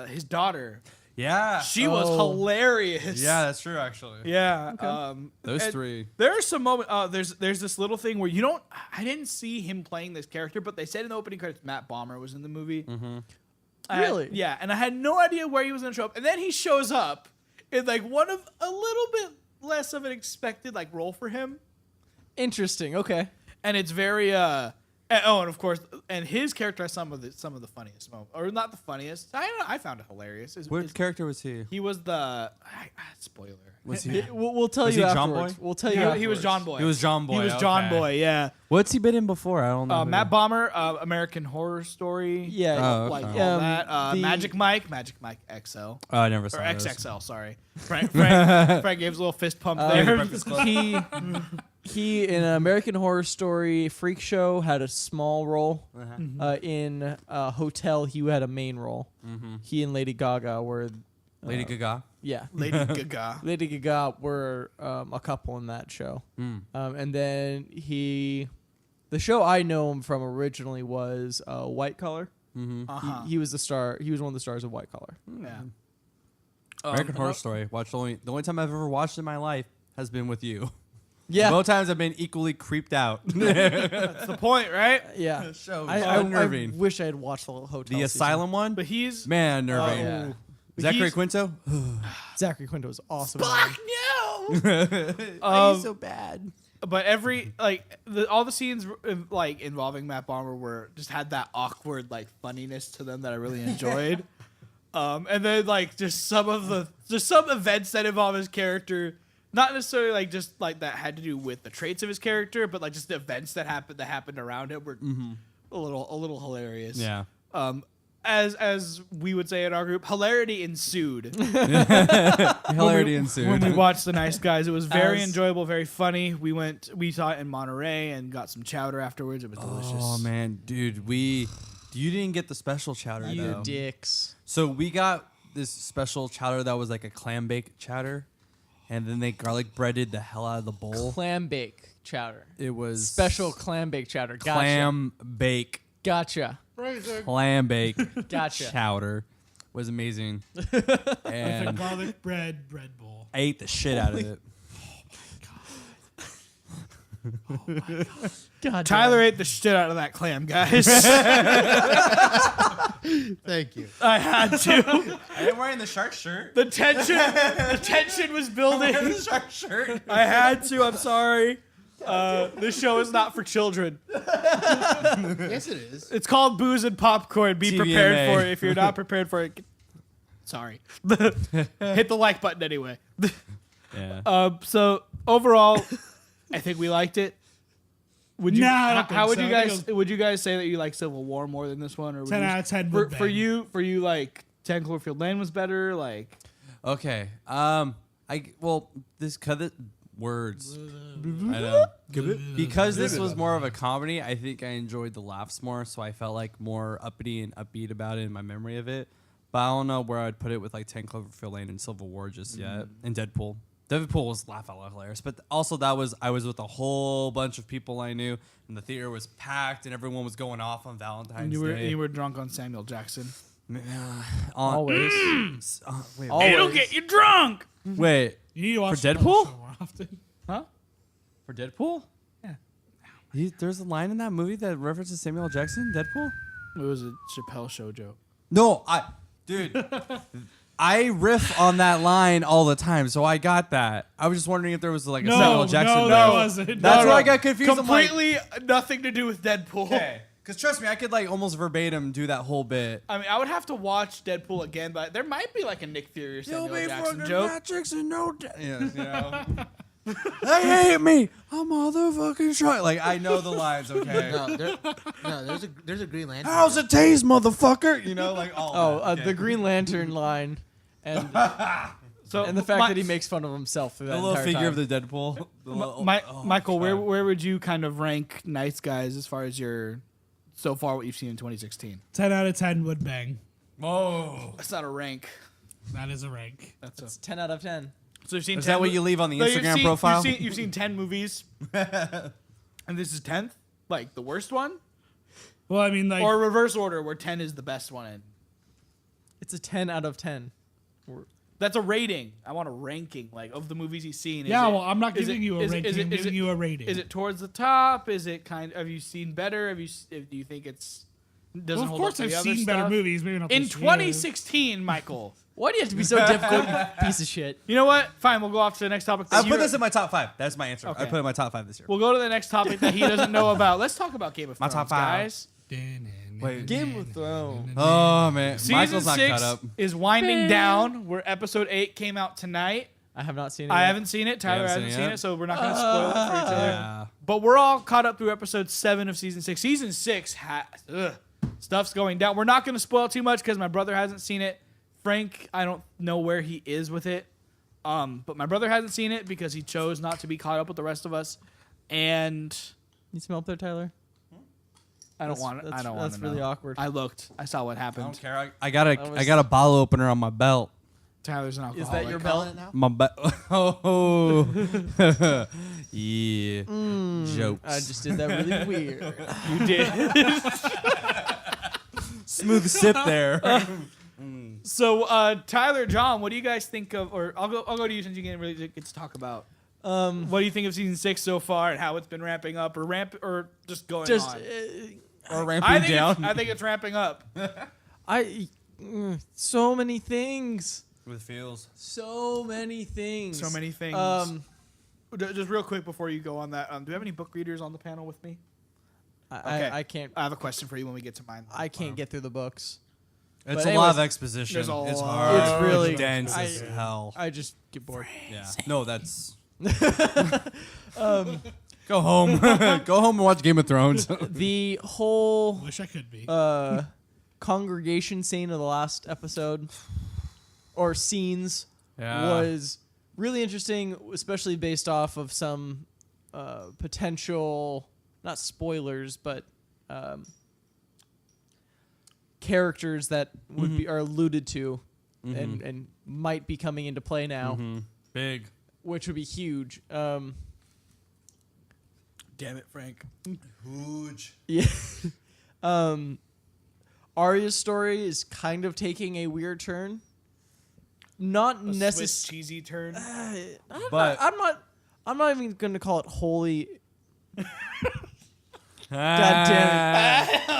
S1: his daughter.
S2: Yeah.
S1: She was hilarious.
S2: Yeah, that's true, actually.
S1: Yeah.
S2: Those
S1: and
S2: three.
S1: There are some moments. There's this little thing where I didn't see him playing this character, but they said in the opening credits Matt Bomer was in the movie.
S2: Mm-hmm.
S4: Really?
S1: Yeah, and I had no idea where he was going to show up, and then he shows up in like one of a little bit less of an expected like role for him,
S4: Interesting. Okay.
S1: and it's very and of course, and his character has some of the funniest moments, or not the funniest. I found it hilarious.
S2: What character was he?
S1: He was the spoiler.
S2: Was he?
S4: We'll tell
S2: Was
S4: you
S2: he John
S4: afterwards.
S2: Boy?
S4: We'll tell you.
S1: He was John Boy.
S2: He was John Boy.
S1: He was John
S2: okay.
S1: Boy. Yeah.
S2: What's he been in before? I don't know.
S1: Matt Bomer, American Horror Story.
S4: Yeah.
S2: Oh,
S1: Like
S2: okay.
S1: all that.
S4: the-
S1: Magic Mike XL.
S2: Oh, I never
S1: Or
S2: saw those.
S1: XXL, sorry. Frank gave us a little fist pump there.
S4: He in American Horror Story Freak Show had a small role. In Hotel, he had a main role. He and Lady Gaga were.
S2: Lady Gaga.
S4: Yeah.
S1: Lady Gaga.
S4: Lady Gaga were a couple in that show. And then the show I know him from originally was White Collar.
S1: Uh-huh.
S4: He was the star. He was one of the stars of White Collar.
S1: Yeah.
S2: American Horror Story. Watched the only time I've ever watched in my life has been with you.
S4: Yeah.
S2: Both times I've been equally creeped out.
S1: That's the point, right?
S4: Yeah.
S2: show
S4: I
S2: unnerving.
S4: wish I had watched the Hotel.
S2: The
S4: season.
S2: Asylum one?
S1: But he's
S2: Man, unnerving.
S4: Yeah.
S2: Zachary
S1: He's-
S2: Quinto?
S4: Zachary Quinto was awesome.
S1: no.
S2: so bad.
S1: But all the scenes like involving Matt Bomer were just had that awkward like funniness to them that I really enjoyed. And then like just some events that involve his character, not necessarily like just like that had to do with the traits of his character, but like just the events that happened around him were a little hilarious.
S2: Yeah.
S1: As we would say in our group, hilarity ensued.
S2: Hilarity ensued.
S1: When we watched The Nice Guys, it was very
S4: As-
S1: enjoyable, very funny. We saw it in Monterey and got some chowder afterwards. It was delicious.
S2: Oh, man. Dude, you didn't get the special chowder,
S4: You
S2: though.
S4: dicks.
S2: So we got this special chowder that was like a clam bake chowder, and then they garlic breaded the hell out of the bowl.
S4: Clam bake chowder.
S2: It was
S4: Special clam bake chowder. Gotcha.
S2: clam bake,
S4: Gotcha.
S2: clam bake
S4: Gotcha.
S2: chowder. Was amazing,
S3: A
S2: and
S3: garlic bread bowl.
S2: I ate the shit out of it.
S4: God
S1: Tyler ate the shit out of that clam, guys.
S5: Thank you.
S1: I had to.
S2: I am wearing the shark shirt.
S1: The tension was building.
S2: shark shirt.
S1: I had to. I'm sorry. This show is not for children.
S5: Yes, it is.
S1: It's called Booze and Popcorn. Be prepared
S2: TVMA.
S1: for it. If you're not prepared for it, Sorry. Hit the like button anyway.
S2: Yeah.
S1: So overall, I think we liked it. Would you?
S3: Nah, I don't
S1: how
S3: think
S1: would
S3: so.
S1: you
S3: I think
S1: guys? Would you guys say that you like Civil War more than this one, or would
S3: 10
S1: you,
S3: out of 10
S1: for,
S3: would
S1: for
S3: bang.
S1: you? For you, like 10 Cloverfield Lane was better. Like
S2: Okay. This words. I know. Because this was more of a comedy, I think I enjoyed the laughs more, so I felt like more uppity and upbeat about it in my memory of it. But I don't know where I'd put it with like 10 Cloverfield Lane and Civil War just yet. And Deadpool. Deadpool was laugh out loud hilarious. But also I was with a whole bunch of people I knew, and the theater was packed, and everyone was going off on Valentine's Day.
S1: you were drunk on Samuel Jackson.
S4: Always.
S2: Wait,
S4: Always.
S1: It'll get you drunk.
S2: wait,
S3: You need to watch
S2: For
S3: the
S2: Deadpool?
S3: show more often.
S1: Huh?
S2: for Deadpool?
S1: Yeah.
S2: There's a line in that movie that references Samuel L. Jackson, Deadpool?
S1: It was a Chappelle show joke.
S2: No, dude, I riff on that line all the time, so I got that. I was just wondering if there was like a Samuel L. Jackson.
S3: no,
S2: there.
S3: there wasn't.
S2: That's
S3: No,
S2: where
S3: no.
S2: I got confused. I'm like,
S1: Completely nothing to do with Deadpool.
S2: okay, because trust me, I could like almost verbatim do that whole bit.
S1: I mean, I would have to watch Deadpool again, but there might be like a Nick Fury or Samuel L. Jackson joke.
S2: Jackson, no. Yeah, you know. They hate me. I'm motherfucking trying. Like I know the lines. Okay.
S5: There's a Green Lantern.
S2: How's it taste, motherfucker? You know, like all.
S4: The Green Lantern line, and
S1: So
S4: and the fact that he makes fun of himself through
S2: the
S4: that
S2: little
S4: entire
S2: figure
S4: time.
S2: of the Deadpool. The little-
S1: Michael,
S2: God.
S1: where would you kind of rank Nice Guys as far as your so far what you've seen in 2016?
S3: 10 out of 10 would bang.
S2: Whoa.
S1: That's not a rank.
S3: That is a rank.
S1: That's
S4: It's 10 out of 10.
S1: so you've seen.
S2: Is
S1: 10
S2: that what you leave on the
S1: So you've
S2: Instagram
S1: seen-
S2: profile?
S1: You've seen 10 movies, and this is 10th, like the worst one,
S3: Well, I mean, like,
S1: or reverse order where 10 is the best one. In
S4: It's a 10 out of 10.
S1: that's a rating. I want a ranking like of the movies he's seen. Is
S3: yeah,
S1: it-
S3: well, I'm not
S1: is
S3: giving
S1: it-
S3: you a
S1: is it-
S3: ranking.
S1: is it-
S3: I'm
S1: is
S3: giving
S1: it-
S3: you a rating.
S1: Is it towards the top? Is it have you seen better? Do you think it's doesn't
S3: Well, of
S1: hold
S3: course,
S1: up to
S3: I've
S1: the other
S3: seen better
S1: stuff?
S3: movies. Maybe not
S1: In
S3: this year.
S1: 2016, Michael.
S4: Why do you have to be so difficult, you piece of shit?
S1: You know what? Fine, we'll go off to the next topic.
S2: I
S1: that
S2: put
S1: you-
S2: this in my top 5. That's my answer.
S1: Okay.
S2: I put it in my top 5 this year.
S1: We'll go to the next topic that he doesn't know about. Let's talk about Game of
S2: My
S1: Thrones,
S2: top 5.
S1: guys.
S2: Wait.
S4: Game of Thrones.
S2: Oh man,
S1: Season
S2: Michael's not
S1: 6
S2: caught up.
S1: is winding down. Where episode 8 came out tonight.
S4: I have not seen it.
S1: I
S4: yet.
S1: haven't seen it. Tyler
S2: haven't
S1: hasn't
S2: seen
S1: seen
S2: it
S1: it, so we're not going to spoil it for each other.
S2: Yeah.
S1: But we're all caught up through episode 7 of season 6. Season 6 stuff's going down. We're not going to spoil too much because my brother hasn't seen it. Frank, I don't know where he is with it. But my brother hasn't seen it because he chose not to be caught up with the rest of us. And
S4: You smell up there, Tyler?
S1: I don't want. I don't want.
S4: That's really awkward.
S1: I looked. I saw what
S2: I
S1: happened.
S2: don't care. I got
S4: That was-
S2: a bottle opener on my belt.
S1: Tyler's an alcoholic.
S4: Is that your
S5: Calling
S4: belt?
S5: it now?
S2: My belt. Oh. Yeah. Jokes.
S4: I just did that really weird.
S1: You did.
S2: Smooth sip there.
S1: So, Tyler, John, what do you guys think of? Or I'll go to you since you can't really get to talk about. What do you think of season 6 so far and how it's been ramping up, or just going
S4: Just
S1: on?
S2: Or ramping down.
S1: I think it's ramping up.
S4: so many things.
S2: With feels.
S4: So many things.
S1: So many things. Just real quick before you go on that, do we have any book readers on the panel with me? Okay.
S4: I can't.
S1: I have a question for you when we get to mine.
S4: I can't get through the books.
S2: It's
S4: But
S2: a lot of
S4: anyways,
S2: exposition.
S1: there's a
S2: It's
S1: lot.
S2: hard.
S4: It's really-
S2: dense
S4: I-
S2: as hell.
S4: I just get bored.
S2: Yeah. No, that's. Go home. Go home and watch Game of Thrones.
S4: The whole
S3: Wish I could be.
S4: congregation scene of the last episode or scenes was really interesting, especially based off of some potential, not spoilers, but characters that would be are alluded to and might be coming into play now,
S2: Big.
S4: which would be huge.
S1: Damn it, Frank.
S2: Huge.
S4: Yeah. Arya's story is kind of taking a weird turn. Not
S1: Swiss
S4: necessarily.
S1: cheesy turn.
S2: But
S4: I'm not even going to call it holy. God damn it!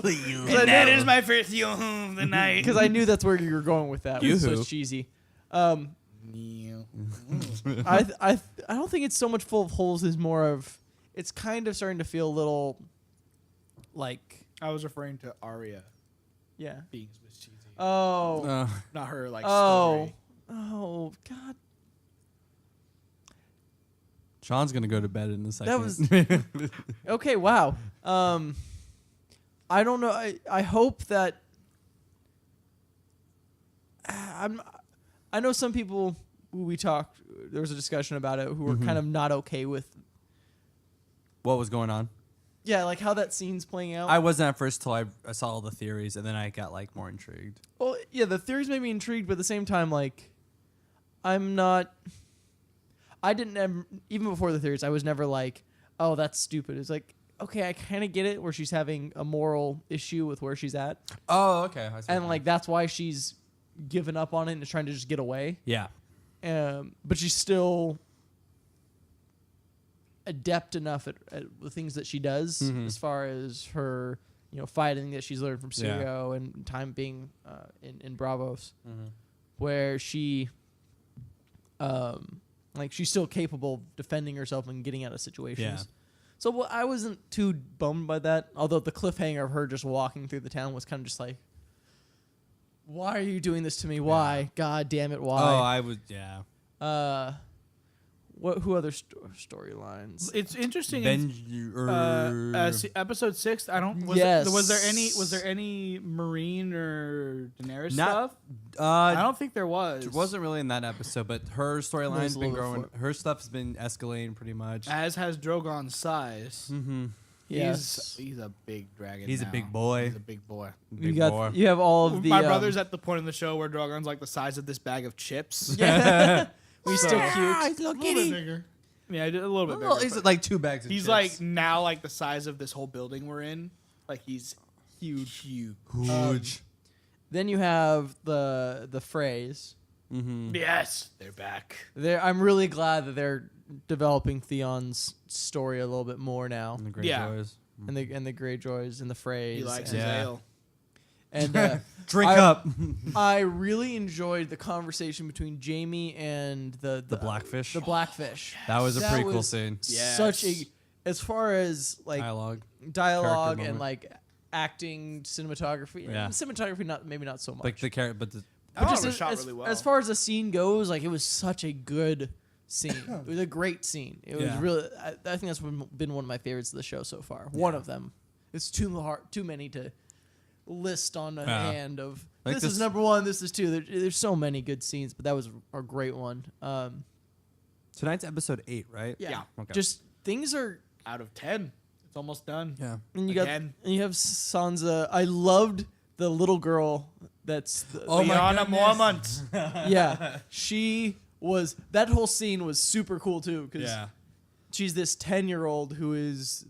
S1: And that is my first yo home of the night.
S4: Because I knew that's where you were going with that. So
S2: Yoo-hoo.
S4: it's cheesy. I don't think it's so much full of holes as more of it's kind of starting to feel a little like
S1: I was referring to Arya
S4: yeah.
S1: being Swiss cheesy.
S4: Oh.
S1: not her like
S4: Oh.
S1: story.
S4: Oh God.
S2: Sean's gonna go to bed in a second.
S4: was- Okay. Wow. I don't know. I hope that. I know some people who we talked. There was a discussion about it who were kind of not okay with.
S2: What was going on?
S4: Yeah, like how that scene's playing out.
S2: I wasn't at first till I saw all the theories, and then I got like more intrigued.
S4: Well, yeah, the theories made me intrigued, but at the same time, like, I'm not. I didn't ever, even before the theories, I was never like, oh, that's stupid. It's like, okay, I kind of get it where she's having a moral issue with where she's at.
S2: Oh, okay. I see
S4: And,
S2: what
S4: like,
S2: you
S4: that's why she's given up on it and is trying to just get away.
S2: mean. Yeah.
S4: But she's still adept enough at the things that she does as far as her, fighting that she's learned from
S2: Yeah.
S4: Sirio and time being in Bravos, where she, she's still capable of defending herself and getting out of situations.
S2: Yeah.
S4: So I wasn't too bummed by that, although the cliffhanger of her just walking through the town was kind of just like, why are you doing this to me? Why? God damn it, why?
S2: Oh, I was. Yeah.
S4: Who other storylines?
S1: It's interesting. Episode 6. I don't. Was there any Marine or Daenerys stuff? I don't think there was.
S2: It wasn't really in that episode, but her storyline's
S4: a
S2: been
S4: little
S2: growing.
S4: before.
S2: Her stuff's been escalating pretty much.
S1: As has Drogon's size.
S2: Mm-hmm.
S4: Yes.
S1: He's a big dragon.
S2: He's a
S1: now.
S2: big boy.
S1: He's a big boy.
S4: You have all of the
S1: My brother's at the point in the show where Drogon's like the size of this bag of chips.
S4: Yeah. He's still
S1: So-
S4: cute.
S3: He's a little bit bigger.
S1: Yeah, a little bit
S2: Well,
S1: bigger.
S2: he's
S1: but
S2: like 2 bags of
S1: he's
S2: chips.
S1: like now like the size of this whole building we're in. Like he's huge.
S2: huge.
S4: Then you have the phrase.
S2: Mm-hmm.
S1: Yes, they're back.
S4: I'm really glad that they're developing Theon's story a little bit more now,
S2: And the Greyjoys.
S1: Yeah.
S4: and the Greyjoys and the phrase.
S1: He likes
S4: and,
S1: his
S2: Yeah.
S1: ale.
S4: and
S2: Drink
S4: I-
S2: up.
S4: I really enjoyed the conversation between Jamie and the
S2: Blackfish?
S4: The Blackfish.
S2: That was a
S4: That
S2: pretty cool
S4: was
S2: scene.
S1: Yes.
S4: Such a, as far as like
S2: Dialogue.
S4: dialogue
S2: Character
S4: and
S2: moment.
S4: like acting, cinematography.
S2: Yeah.
S4: cinematography maybe not so much.
S2: Like the character, but the
S1: I thought
S4: just
S1: it was shot
S4: as,
S1: really well.
S4: as far as the scene goes, like it was such a good scene. It was a great scene. It was
S2: Yeah.
S4: really. I think that's been one of my favorites of the show so far. One of them. It's too many to list on a
S2: Yeah.
S4: hand of.
S2: Like
S4: This
S2: this-
S4: is number one. This is 2. There's so many good scenes, but that was a great one.
S2: tonight's episode 8, right?
S1: Yeah.
S2: Okay.
S4: Just things are.
S1: Out of 10, it's almost done.
S2: yeah.
S4: And
S1: Again.
S4: you have Sansa. I loved the little girl. That's the,
S2: Oh my
S1: Lyanna
S2: goodness.
S1: Mormont.
S4: yeah. She was that whole scene was super cool too because
S2: Yeah.
S4: she's this 10-year-old who is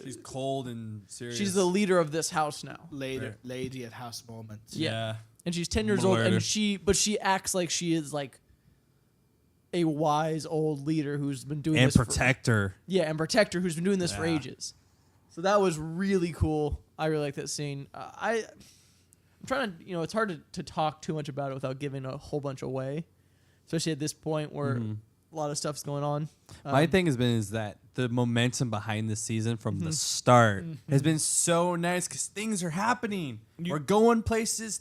S2: She's cold and serious.
S4: she's the leader of this house now.
S1: Lady at House Moments.
S4: Yeah. And she's 10 years old
S2: Murder.
S4: and she acts like she is like a wise old leader who's been doing
S2: and
S4: this for,
S2: protector.
S4: and protect her who's been doing this for
S2: Yeah.
S4: ages. So that was really cool. I really like that scene. I'm trying to, it's hard to talk too much about it without giving a whole bunch away, especially at this point where a lot of stuff's going on.
S2: My thing is that the momentum behind the season from the start has been so nice because things are happening. We're going places.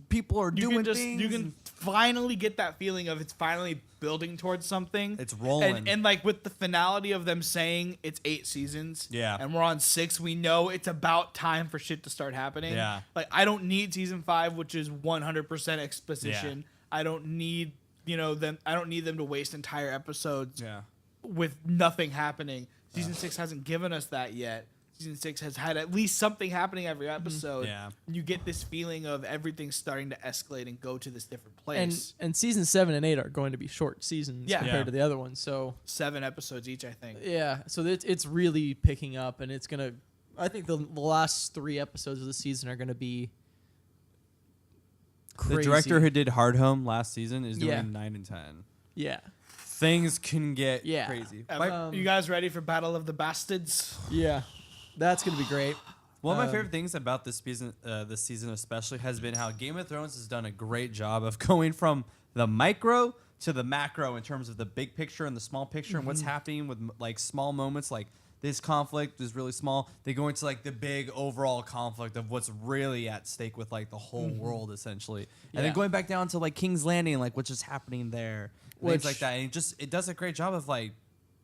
S2: People are
S1: You
S2: doing
S1: can
S2: things.
S1: you can finally get that feeling of it's finally building towards something.
S2: It's rolling.
S1: And like with the finality of them saying it's 8 seasons.
S2: Yeah.
S1: And we're on 6, we know it's about time for shit to start happening.
S2: Yeah.
S1: Like I don't need season 5, which is 100% exposition. I don't need them. I don't need them to waste entire episodes
S2: Yeah.
S1: with nothing happening. Season 6 hasn't given us that yet. Season 6 has had at least something happening every episode.
S2: Yeah.
S1: And you get this feeling of everything starting to escalate and go to this different
S4: and
S1: place.
S4: season 7 and 8 are going to be short seasons
S1: Yeah.
S4: compared
S2: Yeah.
S4: to the other ones. So
S1: 7 episodes each, I think.
S4: yeah, so it's really picking up, and it's gonna. I think the last 3 episodes of the season are gonna be. Crazy.
S2: The director who did Hard Home last season is doing
S4: Yeah.
S2: 9 and 10.
S4: Yeah.
S2: Things can get
S4: Yeah.
S2: crazy.
S1: You guys ready for Battle of the Bastards?
S4: Yeah. That's gonna be great.
S2: One of my favorite things about this season especially, has been how Game of Thrones has done a great job of going from the micro to the macro in terms of the big picture and the small picture and what's happening with like small moments. Like this conflict is really small. They go into like the big overall conflict of what's really at stake with like the whole world essentially. And then going back down to like King's Landing, like what's just happening there, things like that. And it does a great job of like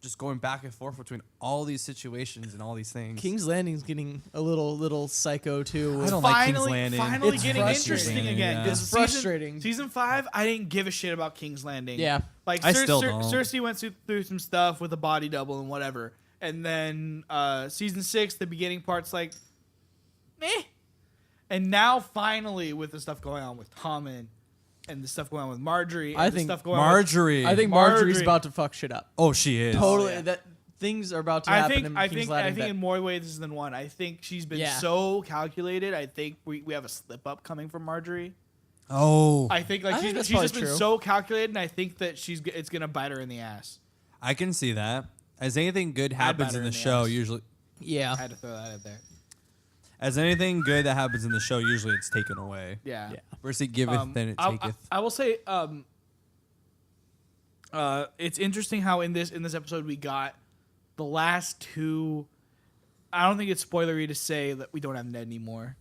S2: just going back and forth between all these situations and all these things.
S4: King's Landing's getting a little psycho too.
S2: I don't like King's Landing.
S1: Finally
S4: It's
S1: getting
S4: frustrating.
S1: interesting again.
S2: Yeah.
S4: It's frustrating.
S1: Season 5, I didn't give a shit about King's Landing.
S4: Yeah.
S1: Like
S2: I still don't.
S1: Cersei went through some stuff with a body double and whatever. And then season 6, the beginning part's like, meh. And now finally with the stuff going on with Tommen and the stuff going on with Marjorie and
S4: I
S1: the
S4: think
S1: stuff going
S2: Marjorie.
S4: I think
S1: Marjorie-
S4: Marjorie's about to fuck shit up.
S2: Oh, she is.
S4: Totally.
S1: yeah.
S4: That things are about to
S1: on
S4: happen in King's Landing.
S1: I think
S4: that-
S1: in more ways than one. I think she's been
S4: Yeah.
S1: so calculated. I think we have a slip up coming from Marjorie.
S2: Oh,
S1: I think like
S4: I think
S1: she's
S4: that's
S1: just
S4: probably
S1: been
S4: true.
S1: so calculated, and I think that it's gonna bite her in the ass.
S2: I can see that. As anything good happens
S1: better
S2: in the
S1: in the
S2: show,
S1: ass.
S2: usually.
S1: I
S4: yeah.
S1: had to throw that out there.
S2: As anything good that happens in the show, usually it's taken away.
S1: Yeah.
S2: First it giveth, then it taketh.
S1: I will say, it's interesting how in this episode we got the last two. I don't think it's spoilery to say that we don't have Ned anymore.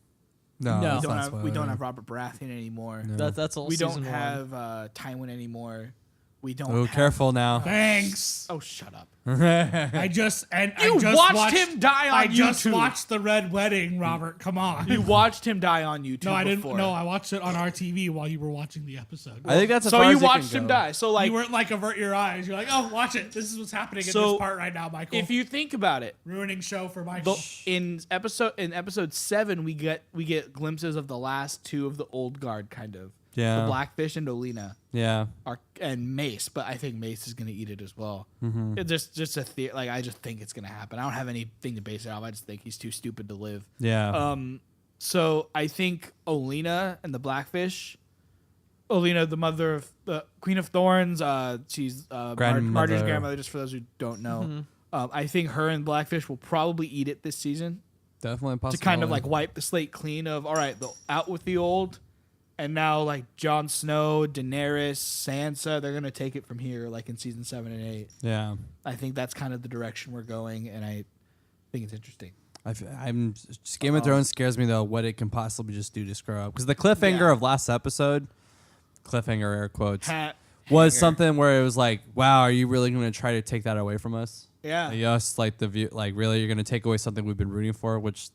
S2: No,
S4: No.
S2: it's not
S1: We don't
S2: spoiler.
S1: have Robert Baratheon anymore.
S2: No.
S4: That's all.
S1: We don't
S4: season one.
S1: have Tywin anymore. We don't.
S2: Oh,
S1: have,
S2: careful now.
S3: Thanks.
S1: Oh, shut up.
S3: I just
S1: You watched him die on
S3: I just
S1: YouTube.
S3: watched the Red Wedding, Robert. Come on.
S1: You watched him die on YouTube.
S3: No, I didn't.
S1: before.
S3: No, I watched it on our TV while you were watching the episode.
S2: I think that's as
S1: So
S2: far
S1: you
S2: as it can
S1: watched him
S2: go.
S1: die. So like,
S3: you weren't like avert your eyes. You're like, oh, watch it. This is what's happening in
S1: So,
S3: this part right now, Michael.
S1: if you think about it,
S3: Ruining show for Michael.
S1: in episode 7, we get glimpses of the last two of the old guard, kind of.
S2: Yeah.
S1: The Blackfish and Olena
S2: Yeah.
S1: and Mace, but I think Mace is gonna eat it as well.
S2: Mm-hmm.
S1: It's just a like I just think it's gonna happen. I don't have anything to base it off. I just think he's too stupid to live.
S2: Yeah.
S1: So I think Olena and the Blackfish, Olena, the mother of the Queen of Thorns, she's
S2: Grandmother.
S1: Marjorie's grandmother. Just for those who don't know, I think her and Blackfish will probably eat it this season
S2: Definitely
S1: to
S2: possible.
S1: kind of like wipe the slate clean of all right, out with the old, and now like Jon Snow, Daenerys, Sansa, they're gonna take it from here, like in season 7 and 8.
S2: Yeah.
S1: I think that's kind of the direction we're going, and I think it's interesting.
S2: I'm just Game of Thrones scares me though what it can possibly just do to screw up because the cliffhanger
S1: Yeah.
S2: of last episode, cliffhanger air quotes,
S1: Hat
S2: was
S1: hanger.
S2: something where it was like, wow, are you really going to try to take that away from us?
S1: Yeah.
S2: Yes, like the view, like really, you're going to take away something we've been rooting for, which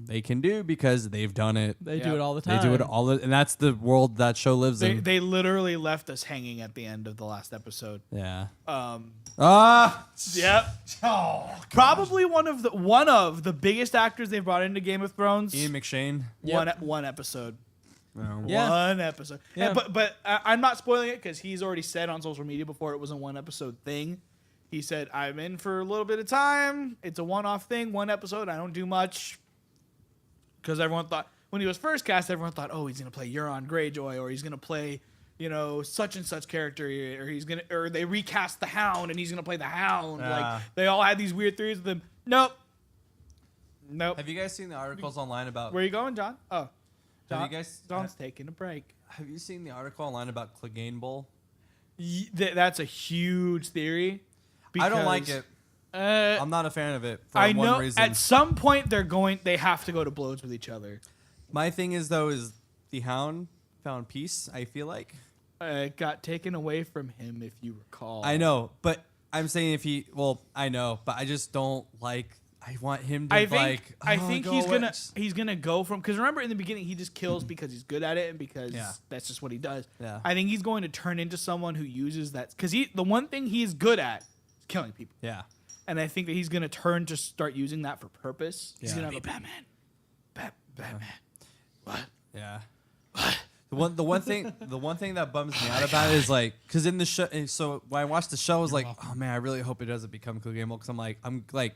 S2: they can do because they've done it.
S4: They
S1: Yeah.
S4: do it all the
S2: They
S4: time.
S2: do it all, and that's the world that show lives
S1: They,
S2: in.
S1: they literally left us hanging at the end of the last episode.
S2: Yeah.
S1: Um,
S2: Ah.
S1: yep. Probably one of the biggest actors they've brought into Game of Thrones.
S2: Ian McShane.
S1: One episode.
S2: No.
S4: Yeah.
S1: One episode.
S4: Yeah.
S1: And- but I'm not spoiling it because he's already said on social media before it was a one episode thing. He said, I'm in for a little bit of time. It's a one-off thing, one episode. I don't do much. Because everyone thought, when he was first cast, everyone thought, oh, he's going to play Euron Greyjoy, or he's going to play, such and such character, or they recast the Hound and he's going to play the Hound.
S2: Yeah.
S1: Like, they all had these weird theories of them. Nope.
S2: Have you guys seen the articles online about?
S1: Where are you going, John? Oh.
S2: Have you guys?
S1: John's taking a break.
S2: Have you seen the article online about Clegane Bowl?
S1: That's a huge theory.
S2: I don't like
S1: because,
S2: it. I'm not a fan of it for
S1: I
S2: one
S1: know
S2: reason.
S1: at some point they have to go to blows with each other.
S2: My thing is though is the Hound found peace. I feel like
S1: It got taken away from him, if you recall.
S2: I know, but I'm saying if he, I know, but I just don't like. I want him to
S1: I think
S2: go
S1: he's
S2: away.
S1: he's gonna go from, because remember in the beginning he just kills because he's good at it and because
S2: Yeah.
S1: that's just what he does.
S2: Yeah.
S1: I think he's going to turn into someone who uses that, because the one thing he's good at is killing people,
S2: Yeah.
S1: and I think that he's gonna turn to start using that for purpose. He's
S2: Yeah.
S1: gonna be Batman. Batman. What?
S2: Yeah. The one thing that bums me out about it is like, because in the show, so when I watched the show, I was like, oh man, I really hope it doesn't become Clegane Bowl, because I'm like,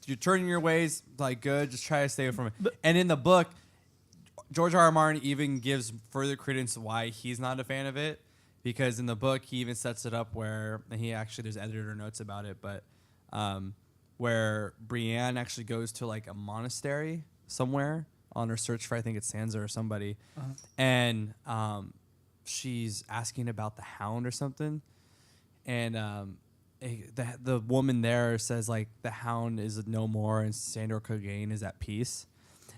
S2: you're turning your ways, like good, just try to stay away from it. And in the book, George R. Martin even gives further credence to why he's not a fan of it, because in the book he even sets it up where, and he actually, there's editor notes about it, but where Brienne actually goes to like a monastery somewhere on her search for, I think it's Sansa or somebody, and she's asking about the Hound or something, and the woman there says like the Hound is no more and Sandor Clegane is at peace.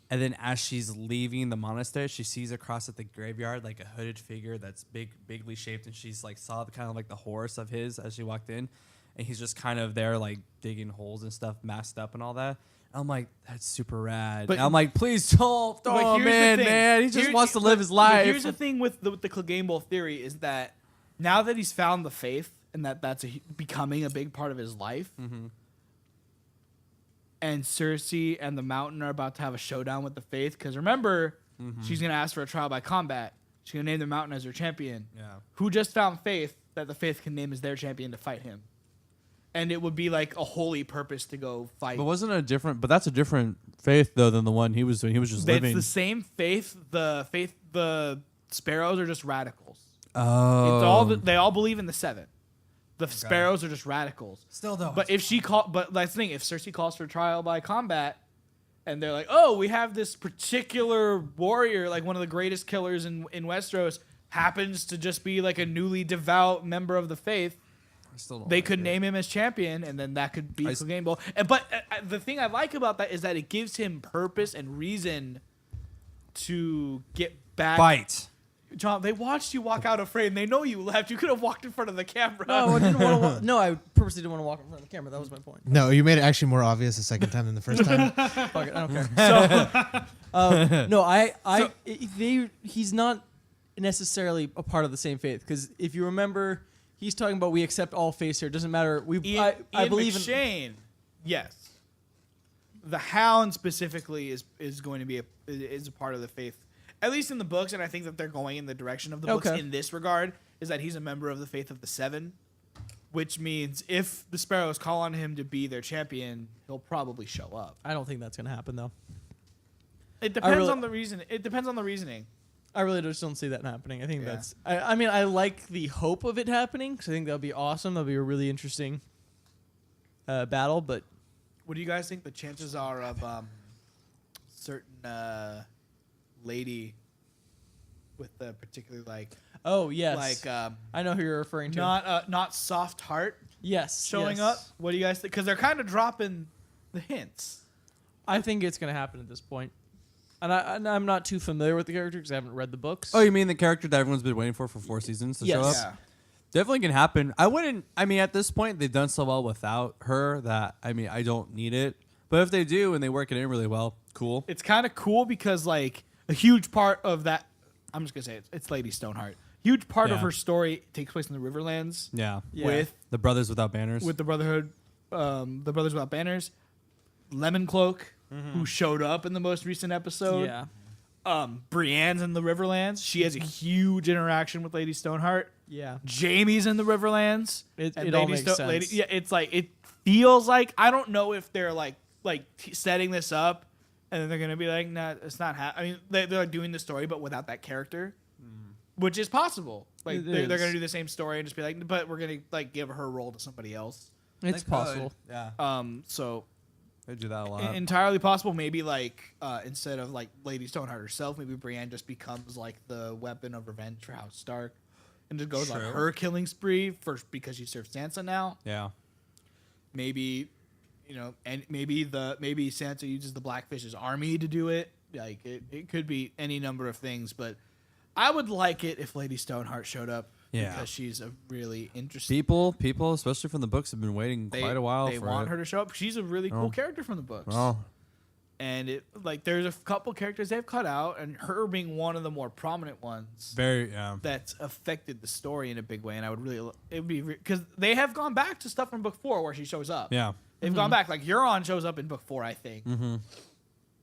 S2: And then as she's leaving the monastery, she sees across at the graveyard like a hooded figure that's bigly shaped, and she's like saw the kind of like the horse of his as she walked in, and he's just kind of there like digging holes and stuff, masked up and all that. And I'm like, that's super rad.
S1: But-
S2: and I'm like, please don't throw him in, man. He just wants to live his life.
S1: But here's the thing with the Clegane Bowl theory is that now that he's found the faith and that's becoming a big part of his life, and Cersei and the Mountain are about to have a showdown with the Faith. Because remember, she's going to ask for a trial by combat. She's going to name the Mountain as her champion.
S2: Yeah.
S1: Who just found Faith that the Faith can name as their champion to fight him. And it would be like a holy purpose to go fight.
S2: But wasn't it a different? But that's a different faith though than the one he was doing. He was just living.
S1: It's the same faith. The Sparrows are just radicals.
S2: Oh.
S1: It's all they all believe in the seven. The Sparrows are just radicals.
S5: Still though.
S1: But if but that's the thing. If Cersei calls for trial by combat, and they're like, "Oh, we have this particular warrior, like one of the greatest killers in Westeros, happens to just be like a newly devout member of the faith," they could name him as champion, and then that could be Clegane Bowl. But the thing I like about that is that it gives him purpose and reason to get back.
S2: Fight.
S1: John, they watched you walk out of frame. They know you left. You could have walked in front of the camera.
S4: No, I didn't want to. No, I purposely didn't want to walk in front of the camera. That was my point.
S5: No, you made it actually more obvious the second time than the first time.
S4: Fuck it, I don't care. No, he's not necessarily a part of the same faith, because if you remember, he's talking about we accept all faiths here. It doesn't matter. I believe in
S1: McShane. Yes, the Hound specifically is going to be a part of the faith, at least in the books, and I think that they're going in the direction of the books in this regard. Is that he's a member of the faith of the Seven, which means if the Sparrows call on him to be their champion, he'll probably show up.
S4: I don't think that's gonna happen though.
S1: It depends on the reason. It depends on the reasoning.
S4: I really just don't see that happening. I think that's. I mean, I like the hope of it happening because I think that'll be awesome. That'll be a really interesting battle. But
S1: what do you guys think the chances are of certain lady with the particularly like?
S4: Oh yes,
S1: like
S4: I know who you're referring to.
S1: Not soft heart
S4: Yes,
S1: showing up. What do you guys think? Because they're kind of dropping the hints.
S4: I think it's gonna happen at this point. And I'm not too familiar with the character because I haven't read the books.
S2: Oh, you mean the character that everyone's been waiting for 4 seasons to show up?
S1: Yeah.
S2: Definitely can happen. I mean, at this point, they've done so well without her that, I mean, I don't need it. But if they do and they work it in really well, cool.
S1: It's kind of cool because, like, a huge part of that, I'm just going to say it's Lady Stoneheart. Huge part of her story takes place in the Riverlands.
S2: Yeah.
S1: With
S2: the Brothers Without Banners.
S1: With the Brotherhood, the Brothers Without Banners. Lemon Cloak, who showed up in the most recent episode.
S4: Yeah.
S1: Brienne's in the Riverlands. She has a huge interaction with Lady Stoneheart.
S4: Yeah.
S1: Jamie's in the Riverlands.
S4: It all makes sense.
S1: It's like, it feels like, I don't know if they're like setting this up and then they're going to be like, nah, it's not I mean, they're like doing the story, but without that character, which is possible. Like, they're going to do the same story and just be like, but we're going to like give her role to somebody else.
S4: It's possible.
S2: Yeah.
S1: So
S2: They do that a lot.
S1: entirely possible. Maybe like instead of like Lady Stoneheart herself, maybe Brienne just becomes like the weapon of revenge for House Stark, and just goes on her killing spree first because she serves Sansa now.
S2: Yeah.
S1: Maybe, and maybe Sansa uses the Blackfish's army to do it. Like it could be any number of things, but I would like it if Lady Stoneheart showed up.
S2: Yeah.
S1: Because she's a really interesting.
S2: People, especially from the books, have been waiting quite a while.
S1: They want her to show up. She's a really cool character from the books.
S2: Oh.
S1: And there's a couple characters they've cut out, and her being one of the more prominent ones.
S2: Very, yeah.
S1: That's affected the story in a big way, and I would really, it would be because they have gone back to stuff from book 4 where she shows up.
S2: Yeah.
S1: They've gone back. Like Euron shows up in book 4, I think.
S2: Mm-hmm.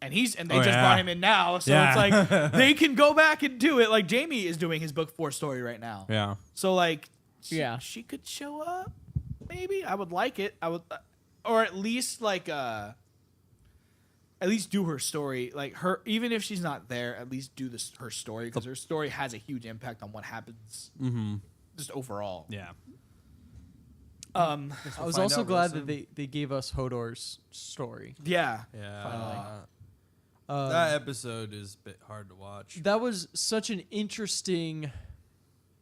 S1: And they just brought him in now, so it's like they can go back and do it. Like Jamie is doing his book 4 story right now.
S2: Yeah.
S1: So like, she could show up. Maybe I would like it. I would, or at least like at least do her story. Like her, even if she's not there, at least do her story because her story has a huge impact on what happens. Just overall.
S2: Yeah.
S4: I was also glad that they gave us Hodor's story.
S1: Yeah.
S2: Yeah. That episode is a bit hard to watch.
S4: That was such an interesting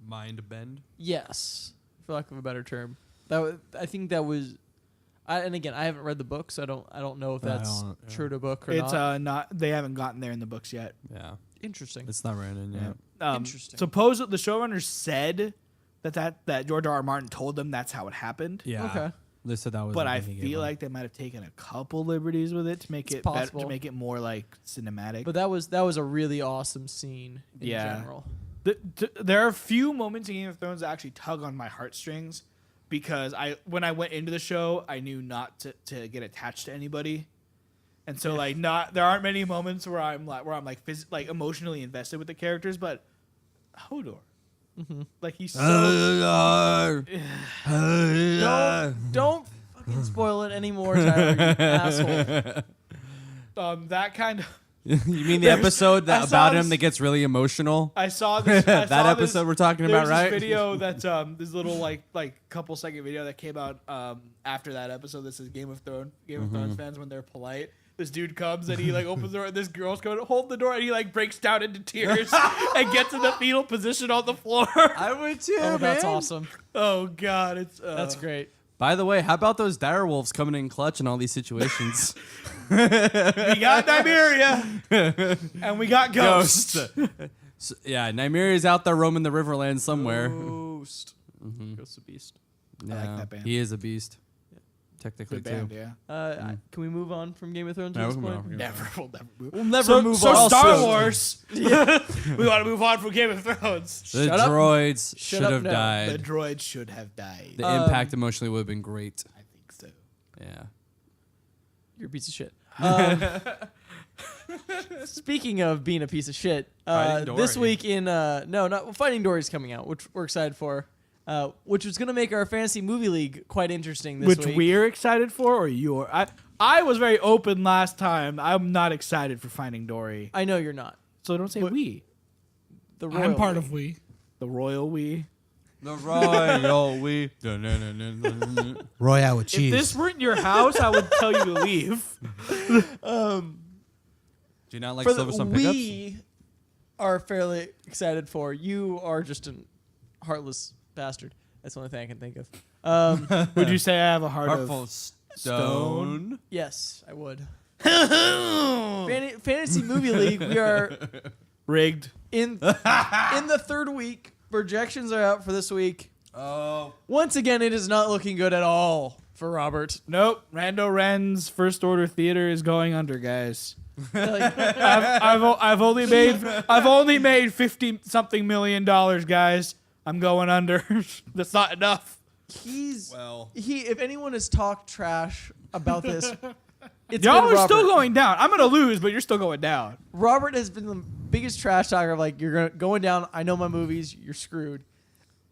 S2: mind bend.
S4: Yes, for lack of a better term. I think that was. And again, I haven't read the book, so I don't know if that's true to book or
S1: It's
S4: not.
S1: not. They haven't gotten there in the books yet.
S2: Yeah,
S4: Interesting.
S2: it's not written yet.
S4: Interesting.
S1: Suppose the showrunners said that George R. R. Martin told them that's how it happened.
S2: Yeah.
S4: Okay.
S2: They said that was.
S1: But
S2: the
S1: I
S2: thing he gave
S1: feel
S2: them.
S1: like they might have taken a couple liberties with it to make it better,
S4: possible.
S1: to make it more like cinematic.
S4: But that was a really awesome scene in general.
S1: There are a few moments in Game of Thrones that actually tug on my heartstrings because when I went into the show, I knew not to get attached to anybody, and so there aren't many moments where I'm like emotionally invested with the characters, but Hodor, like he's so
S4: Don't fucking spoil it anymore, Tyler, you asshole.
S1: that kind of.
S2: You mean the episode
S1: I saw
S2: about
S1: this-
S2: him that gets really emotional?
S1: I saw this.
S2: That episode we're talking about, right?
S1: This video that's this little like couple second video that came out after that episode. This is Game of Thrones fans when they're polite. This dude comes and he like opens the door and this girl's going to hold the door and he like breaks down into tears and gets in the fetal position on the floor.
S2: I would too,
S4: Oh,
S2: man.
S4: that's awesome.
S1: Oh god, it's
S4: That's great.
S2: By the way, how about those direwolves coming in clutch in all these situations?
S1: We got Nymeria and we got Ghost.
S2: So, yeah, Nymeria's out there roaming the Riverlands somewhere.
S4: Ghost. Ghost of Beast.
S2: Yeah,
S1: like that band.
S2: He is a beast. Technically,
S1: Good band,
S2: too.
S1: yeah.
S4: Can we move on from Game of Thrones
S2: Yeah,
S4: at this
S2: we can
S4: point?
S2: move on.
S1: Never, we'll never move.
S4: We'll never move
S1: So
S4: on.
S1: Star Wars. We want to move on from Game of Thrones.
S2: The
S4: Shut up.
S2: droids
S4: Shut
S2: should
S4: up
S2: have
S4: now.
S1: The
S2: died.
S1: droid should have died.
S2: The impact emotionally would have been great.
S1: I think so.
S2: Yeah.
S4: You're a piece of shit. Speaking of being a piece of shit,
S2: Finding
S4: this
S2: Dory.
S4: week in Finding Dory's coming out, which we're excited for, which is going to make our fantasy movie league quite interesting this
S1: Which
S4: week.
S1: we're excited for, or you're? I was very open last time. I'm not excited for Finding Dory,
S4: I know you're not.
S1: so don't say
S4: But-
S1: we.
S4: The
S3: I'm
S4: royal
S3: part
S4: league.
S3: of we.
S1: The royal we.
S2: The royal we.
S5: Royale with
S1: If
S5: cheese.
S1: this weren't your house, I would tell you to leave.
S2: Do you not like
S4: For
S2: Silverstone pickups?
S4: we are fairly excited for. You are just a heartless bastard. That's the only thing I can think of.
S1: Would you say I have a heart
S2: Heartful
S1: of
S2: stone.
S4: Yes, I would. Fantasy Movie League, we are
S1: rigged?
S4: in the third week. Projections are out for this week.
S2: Oh.
S4: Once again, it is not looking good at all for Robert.
S1: Nope. Rando Ren's First Order Theater is going under, guys.
S4: Like,
S1: I've only made $50-something million, guys. I'm going under. That's not enough.
S4: if anyone has talked trash about this, it's
S1: Y'all
S4: been
S1: are
S4: Robert.
S1: still going down. I'm gonna lose, but you're still going down.
S4: Robert has been the biggest trash talker of like, you're going down. I know my movies. You're screwed.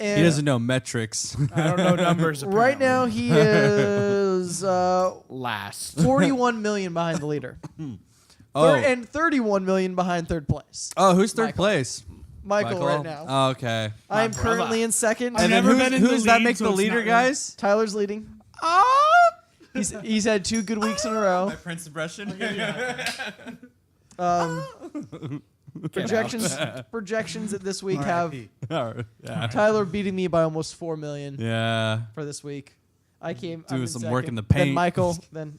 S4: And
S2: He doesn't know metrics.
S1: I don't know numbers.
S4: right now he is
S1: last.
S4: 41 million behind the leader.
S2: Oh.
S4: And 31 million behind third place.
S2: Oh, who's third
S4: Michael.
S2: place?
S4: Michael right now.
S2: Oh, okay.
S4: I am
S1: brother.
S4: currently in second.
S3: I've
S2: And then
S3: never been in the
S2: who's that
S3: lead,
S2: make
S3: so
S2: the
S3: it's
S2: leader,
S3: not
S2: guys?
S4: Tyler's leading. He's had 2 good weeks in a row.
S2: Prince impression.
S4: Projections that this week have
S2: yeah.
S4: Tyler beating me by almost 4 million
S2: Yeah.
S4: for this week. I'm
S2: Doing
S4: in
S2: some
S4: second.
S2: work in the
S4: Then
S2: paint.
S4: Michael, then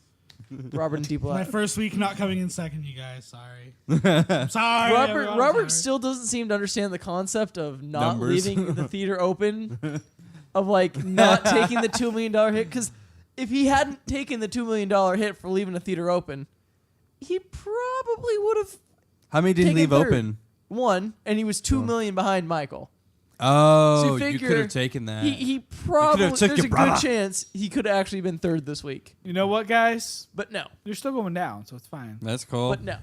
S4: Robert and Deep
S3: My
S4: Black.
S3: first week not coming in second, you guys. Sorry. I'm sorry. everyone, I'm
S4: Robert
S3: sorry.
S4: still doesn't seem to understand the concept of not
S2: Numbers.
S4: leaving the theater open, of like not taking the $2 million hit. Because if he hadn't taken the $2 million hit for leaving the theater open, he probably would have
S2: How many did he
S4: taken
S2: leave
S4: third.
S2: open?
S4: One, and he was $2 million behind Michael.
S2: Oh,
S4: So you
S2: you
S4: figure
S2: could have taken that.
S4: He probably
S2: took
S4: there's
S2: your
S4: a
S2: brother.
S4: good chance he could have actually been third this week.
S1: You know what, guys?
S4: But no.
S1: You're still going down, so it's fine.
S2: That's cool.
S4: But no.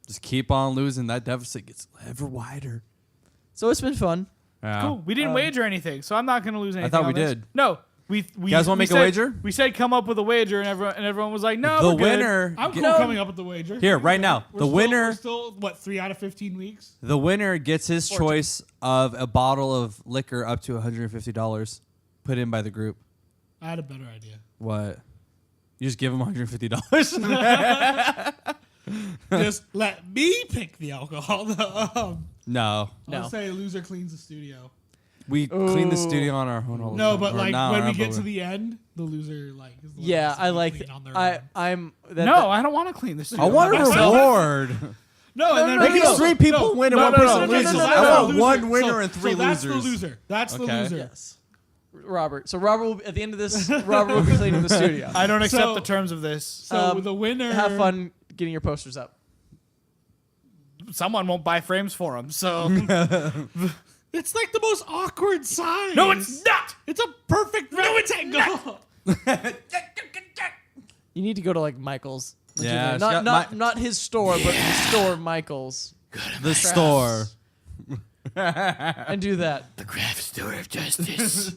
S2: Just keep on losing. That deficit gets ever wider.
S4: So it's been fun.
S2: Yeah.
S1: Cool. We didn't wager anything, so I'm not going to lose anything.
S2: thought
S1: on
S2: we
S1: this.
S2: did.
S1: No. We
S2: guys wanna
S1: we
S2: make a
S1: said-
S2: wager?
S1: We said come up with a wager, and everyone was like, no,
S2: The
S1: we're good.
S2: winner.
S3: I'm cool
S4: No.
S3: coming up with the wager.
S2: Here, right now,
S3: We're
S2: the
S3: still-
S2: winner.
S3: We're still, what, 3 out of 15 weeks?
S2: The winner gets his
S4: 14.
S2: choice of a bottle of liquor up to $150 put in by the group.
S3: I had a better idea.
S2: What? You just give him $150?
S3: Just let me pick the alcohol.
S2: No.
S4: No.
S3: I'll say loser cleans the studio.
S2: We clean the studio on our own. all the
S3: No,
S2: time.
S3: but
S2: Or
S3: like
S2: not
S3: when
S2: on
S3: we
S2: our
S3: get
S2: own,
S3: to
S2: but
S3: the end, the loser like. Is the one
S4: Yeah,
S3: that's
S4: I like.
S3: clean on their
S4: I
S3: own.
S4: I'm.
S1: No, I don't want to clean this.
S2: I want a reward.
S3: No, and then
S2: Make
S3: we
S2: it
S3: go-
S2: 3 people win and
S1: No,
S2: one
S1: no,
S2: person
S1: no, no,
S2: loses.
S1: no, no, no,
S2: I
S1: no,
S2: want
S3: loser.
S2: one winner
S3: So-
S2: and 3
S3: so that's
S2: losers.
S3: the loser. That's the
S2: Okay.
S3: loser.
S4: Yes. Robert. So Robert will be, at the end of this. Robert will be cleaning the studio.
S1: I don't accept
S3: So-
S1: the terms of this.
S3: So the winner.
S4: Have fun getting your posters up.
S1: Someone won't buy frames for them, so
S3: It's like the most awkward size.
S1: no, it's not.
S3: It's a perfect rectangle.
S4: You need to go to like Michael's.
S2: Yeah, it's
S4: Not
S2: got
S4: not his store, but the store Michael's,
S2: The store.
S4: and do that.
S1: The craft store of justice.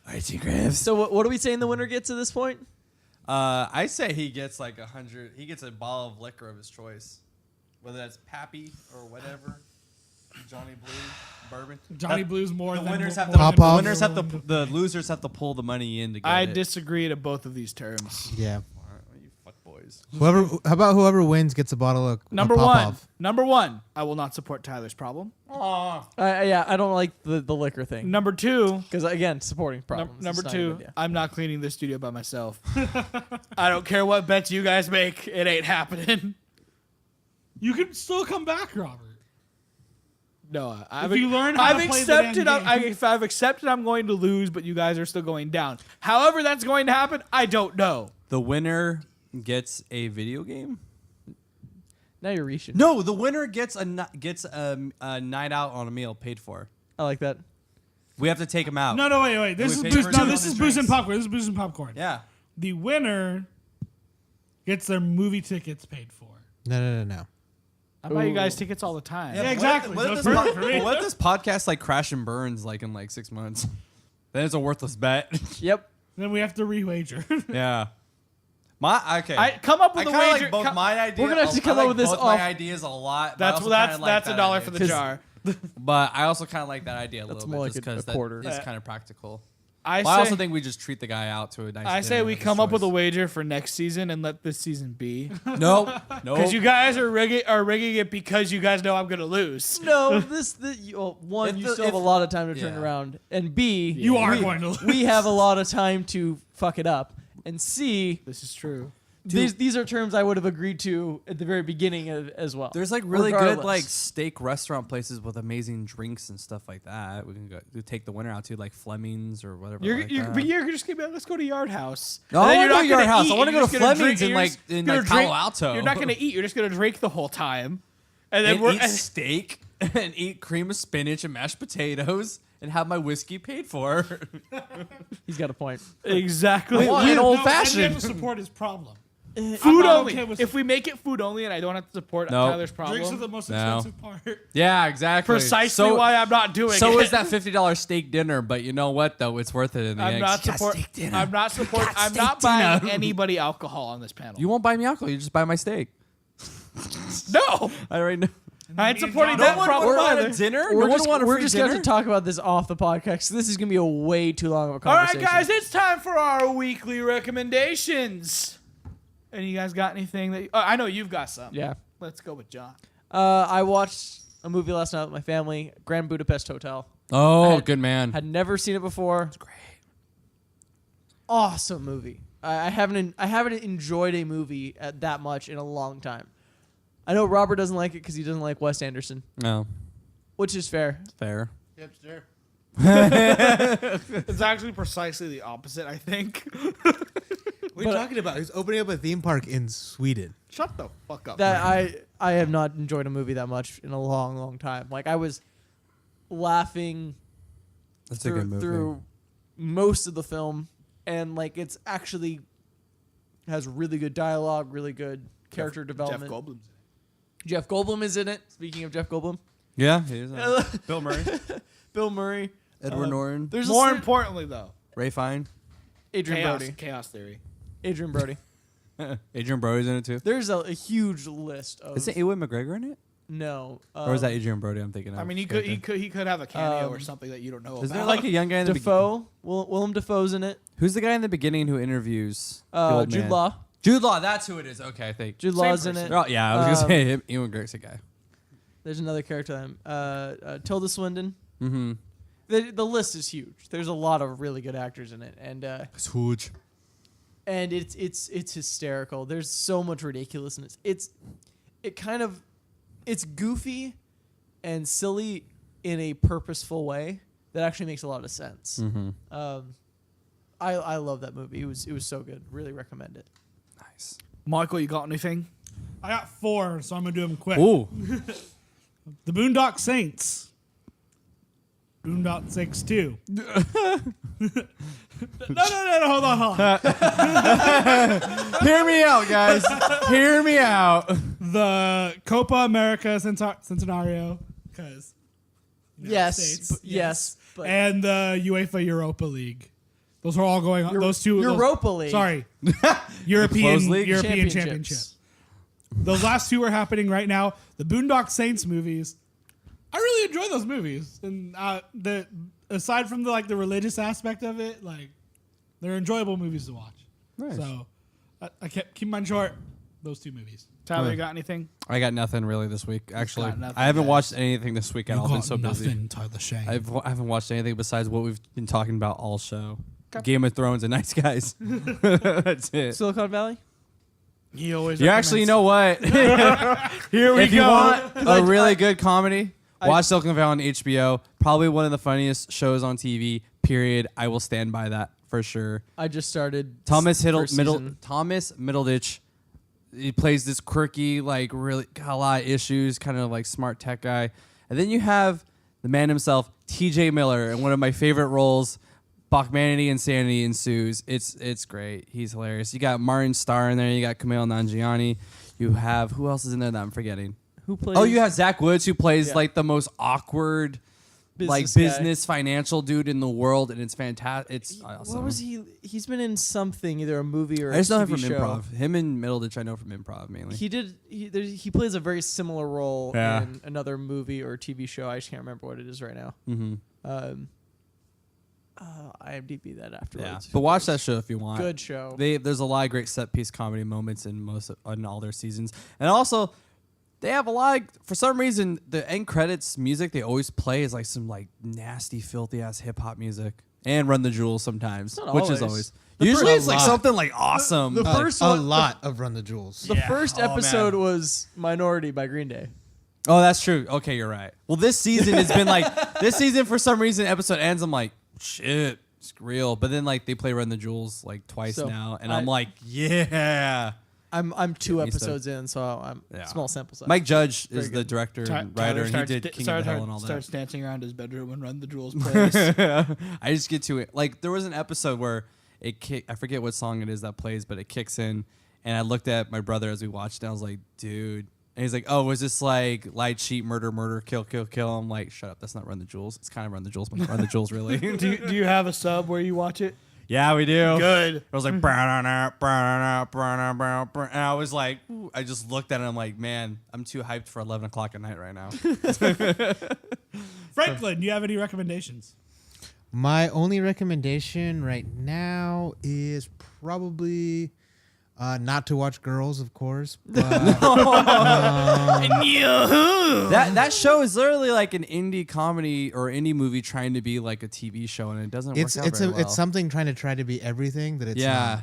S2: Archie Graves.
S4: So what are we saying the winner gets at this point?
S2: I say he gets like 100. He gets a bottle of liquor of his choice, whether that's Pappy or whatever. Johnny Blue, bourbon.
S3: Johnny Blue's more
S2: The
S3: than
S2: winners have
S3: more
S2: to.
S3: than
S5: Pop-off.
S2: The winners have to. The losers have to pull the money in to get
S1: I
S2: it.
S1: disagree to both of these terms.
S5: Yeah.
S2: You fuck boys.
S5: How about whoever wins gets a bottle of
S1: Number
S5: of
S1: one.
S5: Pop-Off?
S1: Number one. I will not support Tyler's problem.
S4: Yeah, I don't like the liquor thing
S1: Number two.
S4: because again, supporting problems.
S1: Number
S4: It's not a good
S1: two.
S4: idea.
S1: I'm not cleaning this studio by myself. I don't care what bets you guys make. It ain't happening.
S3: You can still come back, Robert.
S1: No,
S3: If you learn how to play the damn game.
S1: I've accepted I'm going to lose, but you guys are still going down. However, that's going to happen. I don't know.
S2: The winner gets a video game.
S4: Now you're reaching.
S2: No, the winner gets a night out on a meal paid for.
S4: I like that.
S2: We have to take him out.
S3: No, wait. This is
S2: we pay
S3: booze.
S2: for
S3: No,
S2: it
S3: this
S2: on
S3: is
S2: the
S3: booze and
S2: drinks.
S3: popcorn. This is booze and popcorn.
S2: Yeah.
S3: The winner gets their movie tickets paid for.
S5: No.
S1: I buy you guys tickets all the time.
S3: Yeah, exactly.
S2: What
S3: So
S2: if
S3: it's
S2: this,
S3: perfect for me.
S2: what if this podcast like crash and burns like in like 6 months? Then it's a worthless bet.
S4: Yep.
S3: Then we have to rewager.
S2: Yeah. Okay.
S1: I come up
S2: I
S1: with a
S2: kind of
S1: wager.
S2: like both my ideas.
S4: We're gonna have to come
S2: I
S4: up
S2: like
S4: with this
S2: both
S4: off-
S2: my ideas a lot. but I
S1: that's
S2: also
S1: that's
S2: kinda like
S1: that's
S2: that
S1: $1
S2: idea.
S1: for the
S4: 'Cause-
S1: jar.
S2: But I also kind of like that idea a
S4: That's
S2: little
S4: more
S2: bit
S4: like
S2: just
S4: a
S2: because
S4: quarter.
S2: it's kind of practical.
S1: I
S2: Well, I also
S1: say,
S2: think we just treat the guy out to a nice.
S1: I say
S2: dinner
S1: we
S2: of his
S1: come up with a
S2: choice.
S1: wager for next season and let this season be.
S2: Nope.
S1: Because you guys are rigging it because you guys know I'm gonna lose.
S4: No, one,
S2: If
S4: you
S2: the-
S4: still have a
S2: if-
S4: lot of time to turn
S2: yeah.
S4: around, and B,
S3: You are going to lose.
S4: we have a lot of time to fuck it up, and C,
S1: This is true.
S4: these are terms I would have agreed to at the very beginning as well.
S2: There's like really good
S4: Regardless.
S2: like steak restaurant places with amazing drinks and stuff like that. We can go we take the winner out to like Fleming's or whatever.
S1: But you're just gonna be like, let's go to Yard House.
S2: No,
S1: And then
S2: I
S1: you're
S2: wanna
S1: not
S2: go to Yard
S1: gonna
S2: House.
S1: eat,
S2: I wanna
S1: you're
S2: go
S1: just
S2: to
S1: gonna
S2: Fleming's
S1: drink,
S2: in,
S1: you're
S2: like-
S1: just
S2: in,
S1: gonna
S2: like,
S1: drink-
S2: Palo Alto.
S1: You're not gonna eat. You're just gonna drink the whole time, and then
S2: and eat steak and eat cream of spinach and mashed potatoes and have my whiskey paid for.
S4: He's got a point.
S1: exactly.
S2: I want an old
S3: And you have
S2: fashioned.
S3: to support his problem.
S1: Food
S3: not
S1: only.
S3: okay with-
S1: If we make it food only, and I don't have to support
S2: Nope.
S1: Tyler's
S3: Drinks are
S1: problem,
S3: the most
S2: No.
S3: expensive part.
S2: Yeah, exactly.
S1: precisely
S2: So-
S1: why I'm not doing it.
S2: So is that $50 steak dinner, but you know what though? It's worth it in the
S1: I'm
S2: end.
S1: not support. I'm not support. I'm not buying anybody alcohol on this panel.
S2: You won't buy me alcohol. You just buy my steak.
S1: no,
S2: I already know.
S1: I ain't supporting
S3: No
S1: that
S3: one
S1: problem
S2: want
S1: either.
S2: a dinner.
S4: We're
S2: no
S4: just,
S2: one want a
S4: we're
S2: free
S4: just
S2: dinner.
S4: going to talk about this off the podcast. So this is going to be a way too long of a
S1: All right,
S4: conversation.
S1: guys, it's time for our weekly recommendations. And you guys got anything that? I know you've got some.
S4: Yeah.
S1: Let's go with John.
S4: I watched a movie last night with my family, Grand Budapest Hotel.
S2: Oh, good man.
S4: Had never seen it before. It's great. Awesome movie. I haven't enjoyed a movie at that much in a long time. I know Robert doesn't like it because he doesn't like Wes Anderson,
S2: No,
S4: which is fair.
S2: fair.
S5: Hipster.
S1: It's actually precisely the opposite, I think.
S5: What are you talking about? He's opening up a theme park in Sweden.
S1: Shut the fuck up.
S4: That I have not enjoyed a movie that much in a long, long time. Like I was laughing
S2: That's a good movie.
S4: through most of the film, and like it's actually has really good dialogue, really good character development.
S1: Jeff Goldblum's.
S4: Jeff Goldblum is in it. Speaking of Jeff Goldblum,
S2: Yeah, he is. Bill Murray,
S4: Bill Murray,
S2: Edward Norton,
S4: there's
S1: More
S4: a
S1: importantly, though,
S2: Ray Fine,
S4: Adrian Brody.
S1: Chaos Theory.
S4: Adrian Brody.
S2: Adrian Brody's in it too.
S4: There's a huge list of
S2: Isn't Ewan McGregor in it?
S4: no.
S2: Or is that Adrian Brody? I'm thinking of.
S1: I mean, he could have a cameo or something that you don't know
S2: Is
S1: about.
S2: there like a young guy in the beginning?
S4: Defoe? Willem Dafoe's in it.
S2: Who's the guy in the beginning who interviews the old
S4: Jude
S2: man?
S4: Law.
S2: Jude Law. That's who it is. Okay, I think.
S4: Jude
S1: Same
S4: Law's in
S1: person.
S4: it.
S2: Oh yeah, I was
S4: Um,
S2: gonna say him. Ewan McGregor's a guy.
S4: There's another character. Tilda Swinton.
S2: Mm-hmm.
S4: the list is huge. There's a lot of really good actors in it, and
S2: It's huge.
S4: and it's hysterical. There's so much ridiculousness. It's goofy and silly in a purposeful way that actually makes a lot of sense. I love that movie. It was so good. Really recommend it.
S2: Nice.
S1: Michael, you got anything?
S3: I got 4, so I'm gonna do them quick.
S2: Ooh.
S3: The Boondock Saints. Boondock Saints 2. No, hold on.
S2: Hear me out, guys. Hear me out.
S3: The Copa America Centenario, because
S4: Yes, but
S3: and the UEFA Europa League. Those are all going on. Those two.
S4: Europa League.
S3: Sorry, European
S2: Closed league?
S3: European
S4: Championships.
S3: Championship. Those last two are happening right now. The Boondock Saints movies. I really enjoy those movies, and aside from the religious aspect of it, they're enjoyable movies to watch.
S2: Nice.
S3: So I keep mine short. Those 2 movies.
S1: Tyler, you got anything?
S2: I got nothing really this week. Actually,
S1: got nothing,
S2: I haven't
S1: guys.
S2: watched anything this week at all. I've been so busy.
S3: Tyler Shane.
S2: I haven't watched anything besides what we've been talking about all show. Game of Thrones and Nice Guys. That's it.
S4: Silicon Valley.
S1: He always.
S2: You actually know what?
S1: Here we
S2: If you
S1: go.
S2: want a really good comedy, watch Silicon Valley on HBO. Probably one of the funniest shows on TV. Period. I will stand by that for sure.
S4: I just started
S2: Thomas
S4: first season.
S2: Middleditch. He plays this quirky, really got a lot of issues, kind of smart tech guy. And then you have the man himself, T.J. Miller, in one of my favorite roles. Bachmanity Insanity ensues. It's great. He's hilarious. You got Martin Starr in there. You got Kumail Nanjiani. You have who else is in there that I'm forgetting?
S4: Who plays?
S2: Oh, you have Zach Woods, who plays
S4: Yeah.
S2: the most awkward
S4: Business guy.
S2: business financial dude in the world, and it's fantastic. It's awesome.
S4: What was he? He's been in something, either a movie or
S2: I just
S4: a
S2: know him
S4: TV
S2: from
S4: show.
S2: improv. Him and Middleditch, I know from improv mainly.
S4: He plays a very similar role
S2: Yeah.
S4: in another movie or TV show. I just can't remember what it is right now.
S2: Mm-hmm.
S4: IMDb that afterwards.
S2: Yeah, but watch that show if you want.
S4: Good show.
S2: There's a lot of great set piece comedy moments in all their seasons, and also they have a lot. For some reason, the end credits music they always play is some nasty, filthy ass hip hop music, and Run the Jewels sometimes,
S4: Not
S2: which is
S4: always.
S2: always.
S4: The
S2: Usually
S5: first-
S2: it's something awesome.
S4: The first
S5: a
S4: one,
S5: lot of Run the Jewels.
S4: the first
S2: Oh,
S4: episode
S2: man.
S4: was Minority by Green Day.
S2: Oh, that's true. Okay, you're right. Well, this season has been this season for some reason episode ends. I'm like, shit, it's real. But then they play Run the Jewels twice
S4: So,
S2: now, and
S4: I-
S2: I'm like, yeah.
S4: I'm 2
S2: me
S4: episodes in, so I'm
S2: Yeah.
S4: small sample size.
S2: Mike Judge
S4: Very
S2: is the
S4: good.
S2: director
S1: Ty-
S2: and
S1: Tyler
S2: writer, and he
S1: starts
S2: did
S1: da-
S2: King
S1: starts-
S2: of the Hill and all that.
S1: Starts dancing around his bedroom when Run the Jewels plays.
S2: I just get to it. There was an episode where I forget what song it is that plays, but it kicks in, and I looked at my brother as we watched it. And I was like, dude. And he's like, oh, was this light sheet, murder, kill, kill, kill? I'm like, shut up. That's not Run the Jewels. It's kind of Run the Jewels, but not Run the Jewels, really.
S1: do you have a sub where you watch it?
S2: Yeah, we do.
S1: Good.
S2: It was like, and I was like, ooh, I just looked at it. And I'm like, man, I'm too hyped for 11 o'clock at night right now.
S3: Franklin, do you have any recommendations?
S5: My only recommendation right now is probably not to watch Girls, of course. But
S2: That show is literally like an indie comedy or indie movie trying to be like a TV show, and it doesn't work out very well.
S5: it's something trying to be everything that it's
S2: yeah.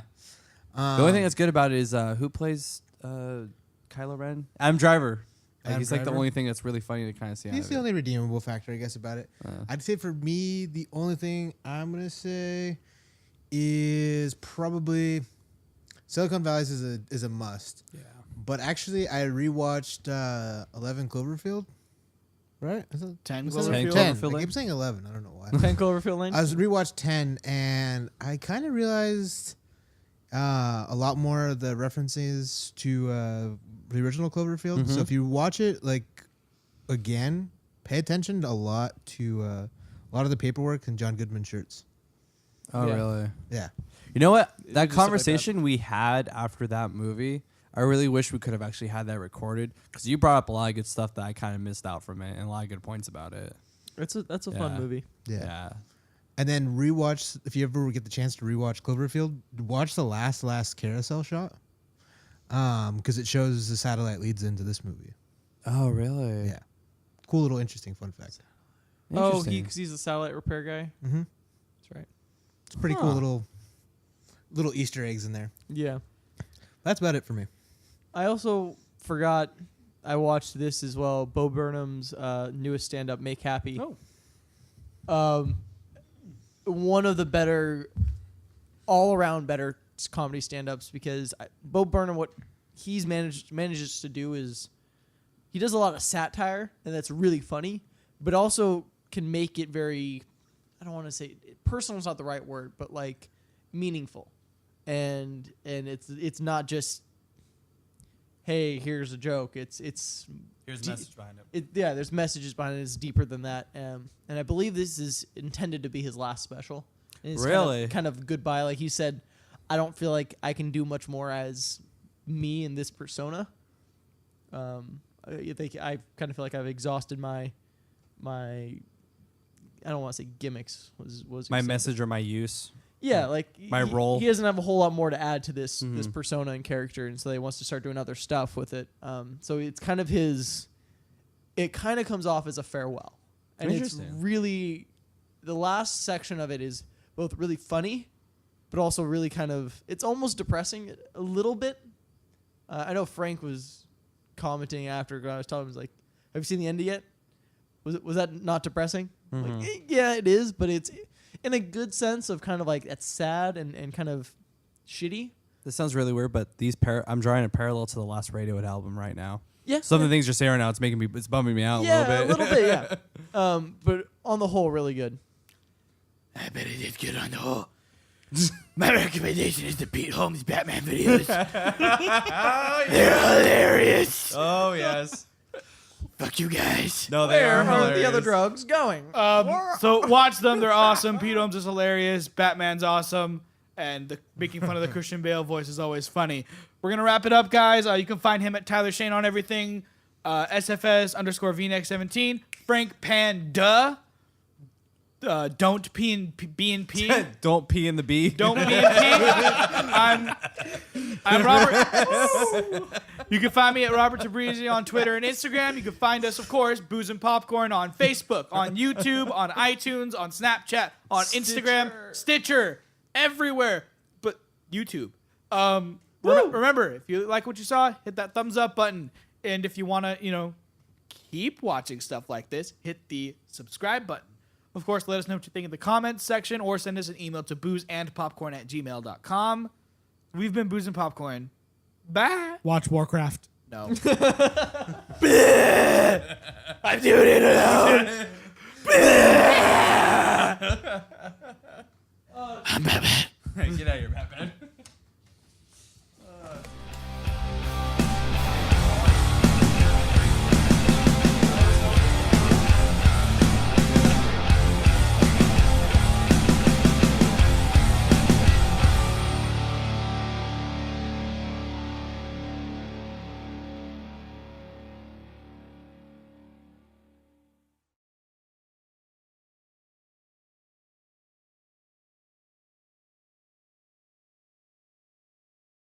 S5: not.
S2: The only thing that's good about it is who plays Kylo Ren? Adam Driver.
S5: Adam
S2: He's the
S5: Driver?
S2: only thing that's really funny to kind of see.
S5: He's
S2: out
S5: the
S2: of
S5: only redeemable factor, I guess, about it.
S2: Uh.
S5: I'd say for me, the only thing I'm gonna say is probably Silicon Valley is a must.
S2: Yeah.
S5: But actually, I rewatched 11 Cloverfield. Right? Is it
S1: 10
S5: was that
S1: Cloverfield?
S5: 10.
S2: Cloverfield
S5: I
S2: Lane?
S5: keep saying 11. I don't know why.
S4: 10 Cloverfield Lane.
S5: I was rewatched 10, and I kind of realized a lot more of the references to the original Cloverfield.
S2: Mm-hmm.
S5: So if you watch it again, pay attention a lot to a lot of the paperwork and John Goodman shirts.
S2: Oh,
S4: Yeah.
S2: really?
S5: Yeah.
S2: You know what?
S4: do
S2: That
S4: stuff like
S2: conversation we had after that movie, I really wish we could have actually had that recorded because you brought up a lot of good stuff that I kind of missed out from it and a lot of good points about it.
S4: That's a
S2: Yeah.
S4: fun movie.
S5: Yeah. And then rewatch, if you ever get the chance to rewatch Cloverfield, watch the last carousel shot. Because it shows the satellite leads into this movie.
S2: Oh, really?
S5: Yeah. Cool little interesting fun fact.
S4: Oh,
S2: Interesting.
S4: because he's a satellite repair guy.
S5: Mm-hmm.
S4: That's right.
S5: It's pretty cool little Easter eggs in there.
S4: Yeah.
S5: That's about it for me.
S4: I also forgot I watched this as well. Bo Burnham's newest stand-up, Make Happy.
S1: Oh.
S4: One of the better, all-around better comedy stand-ups because Bo Burnham, what he's manages to do is he does a lot of satire, and that's really funny, but also can make it very, I don't want to say, personal is not the right word, but like meaningful. And it's not just, hey, here's a joke. It's
S2: Here's a message behind it.
S4: there's messages behind it. It's deeper than that. And I believe this is intended to be his last special. And it's
S2: Really?
S4: kind of goodbye. Like he said, I don't feel like I can do much more as me in this persona. I kind of feel like I've exhausted my I don't want to say gimmicks. Was
S2: My message or my use.
S4: yeah, like
S2: My role.
S4: He doesn't have a whole lot more to add to this
S2: Mm-hmm.
S4: this persona and character, and so he wants to start doing other stuff with it. So it's kind of his. It kind of comes off as a farewell, and it's
S2: Interesting.
S4: really the last section of it is both really funny, but also really kind of it's almost depressing a little bit. I know Frank was commenting after I was telling him, he was like, "Have you seen the end yet? Was that not depressing?"
S2: Mm-hmm.
S4: Like, yeah, it is, but it's in a good sense of kind of like that's sad and kind of shitty.
S2: This sounds really weird, but I'm drawing a parallel to the last Radiohead album right now.
S4: Yeah,
S2: Some of the things you're saying right now, it's bumming me out
S4: yeah,
S2: a little bit.
S4: yeah. But on the whole, really good.
S1: I bet it did good on the whole. My recommendation is the Pete Holmes Batman videos. They're hilarious.
S2: Oh yes.
S1: Fuck you guys.
S2: No, they
S4: Where
S2: are
S4: are
S2: hilarious.
S4: the other drugs going?
S1: So watch them. They're awesome. Pete Holmes is hilarious. Batman's awesome. And making fun of the Christian Bale voice is always funny. We're going to wrap it up, guys. You can find him at Tyler Shane on everything. SFS_VNeck17. Frank Panda. Don't pee in B and P.
S2: Don't pee in the bee.
S1: Don't pee in P. I'm Robert. You can find me at Robert Tabrizi on Twitter and Instagram. You can find us, of course, Booze and Popcorn on Facebook, on YouTube, on iTunes, on Snapchat, on Instagram, Stitcher, everywhere but YouTube. Remember, if you like what you saw, hit that thumbs up button. And if you want to, keep watching stuff like this, hit the subscribe button. Of course, let us know what you think in the comments section or send us an email to boozeandpopcorn@gmail.com. We've been Booze and Popcorn. Bye.
S3: Watch Warcraft.
S1: No. I'm doing it alone. I'm Batman.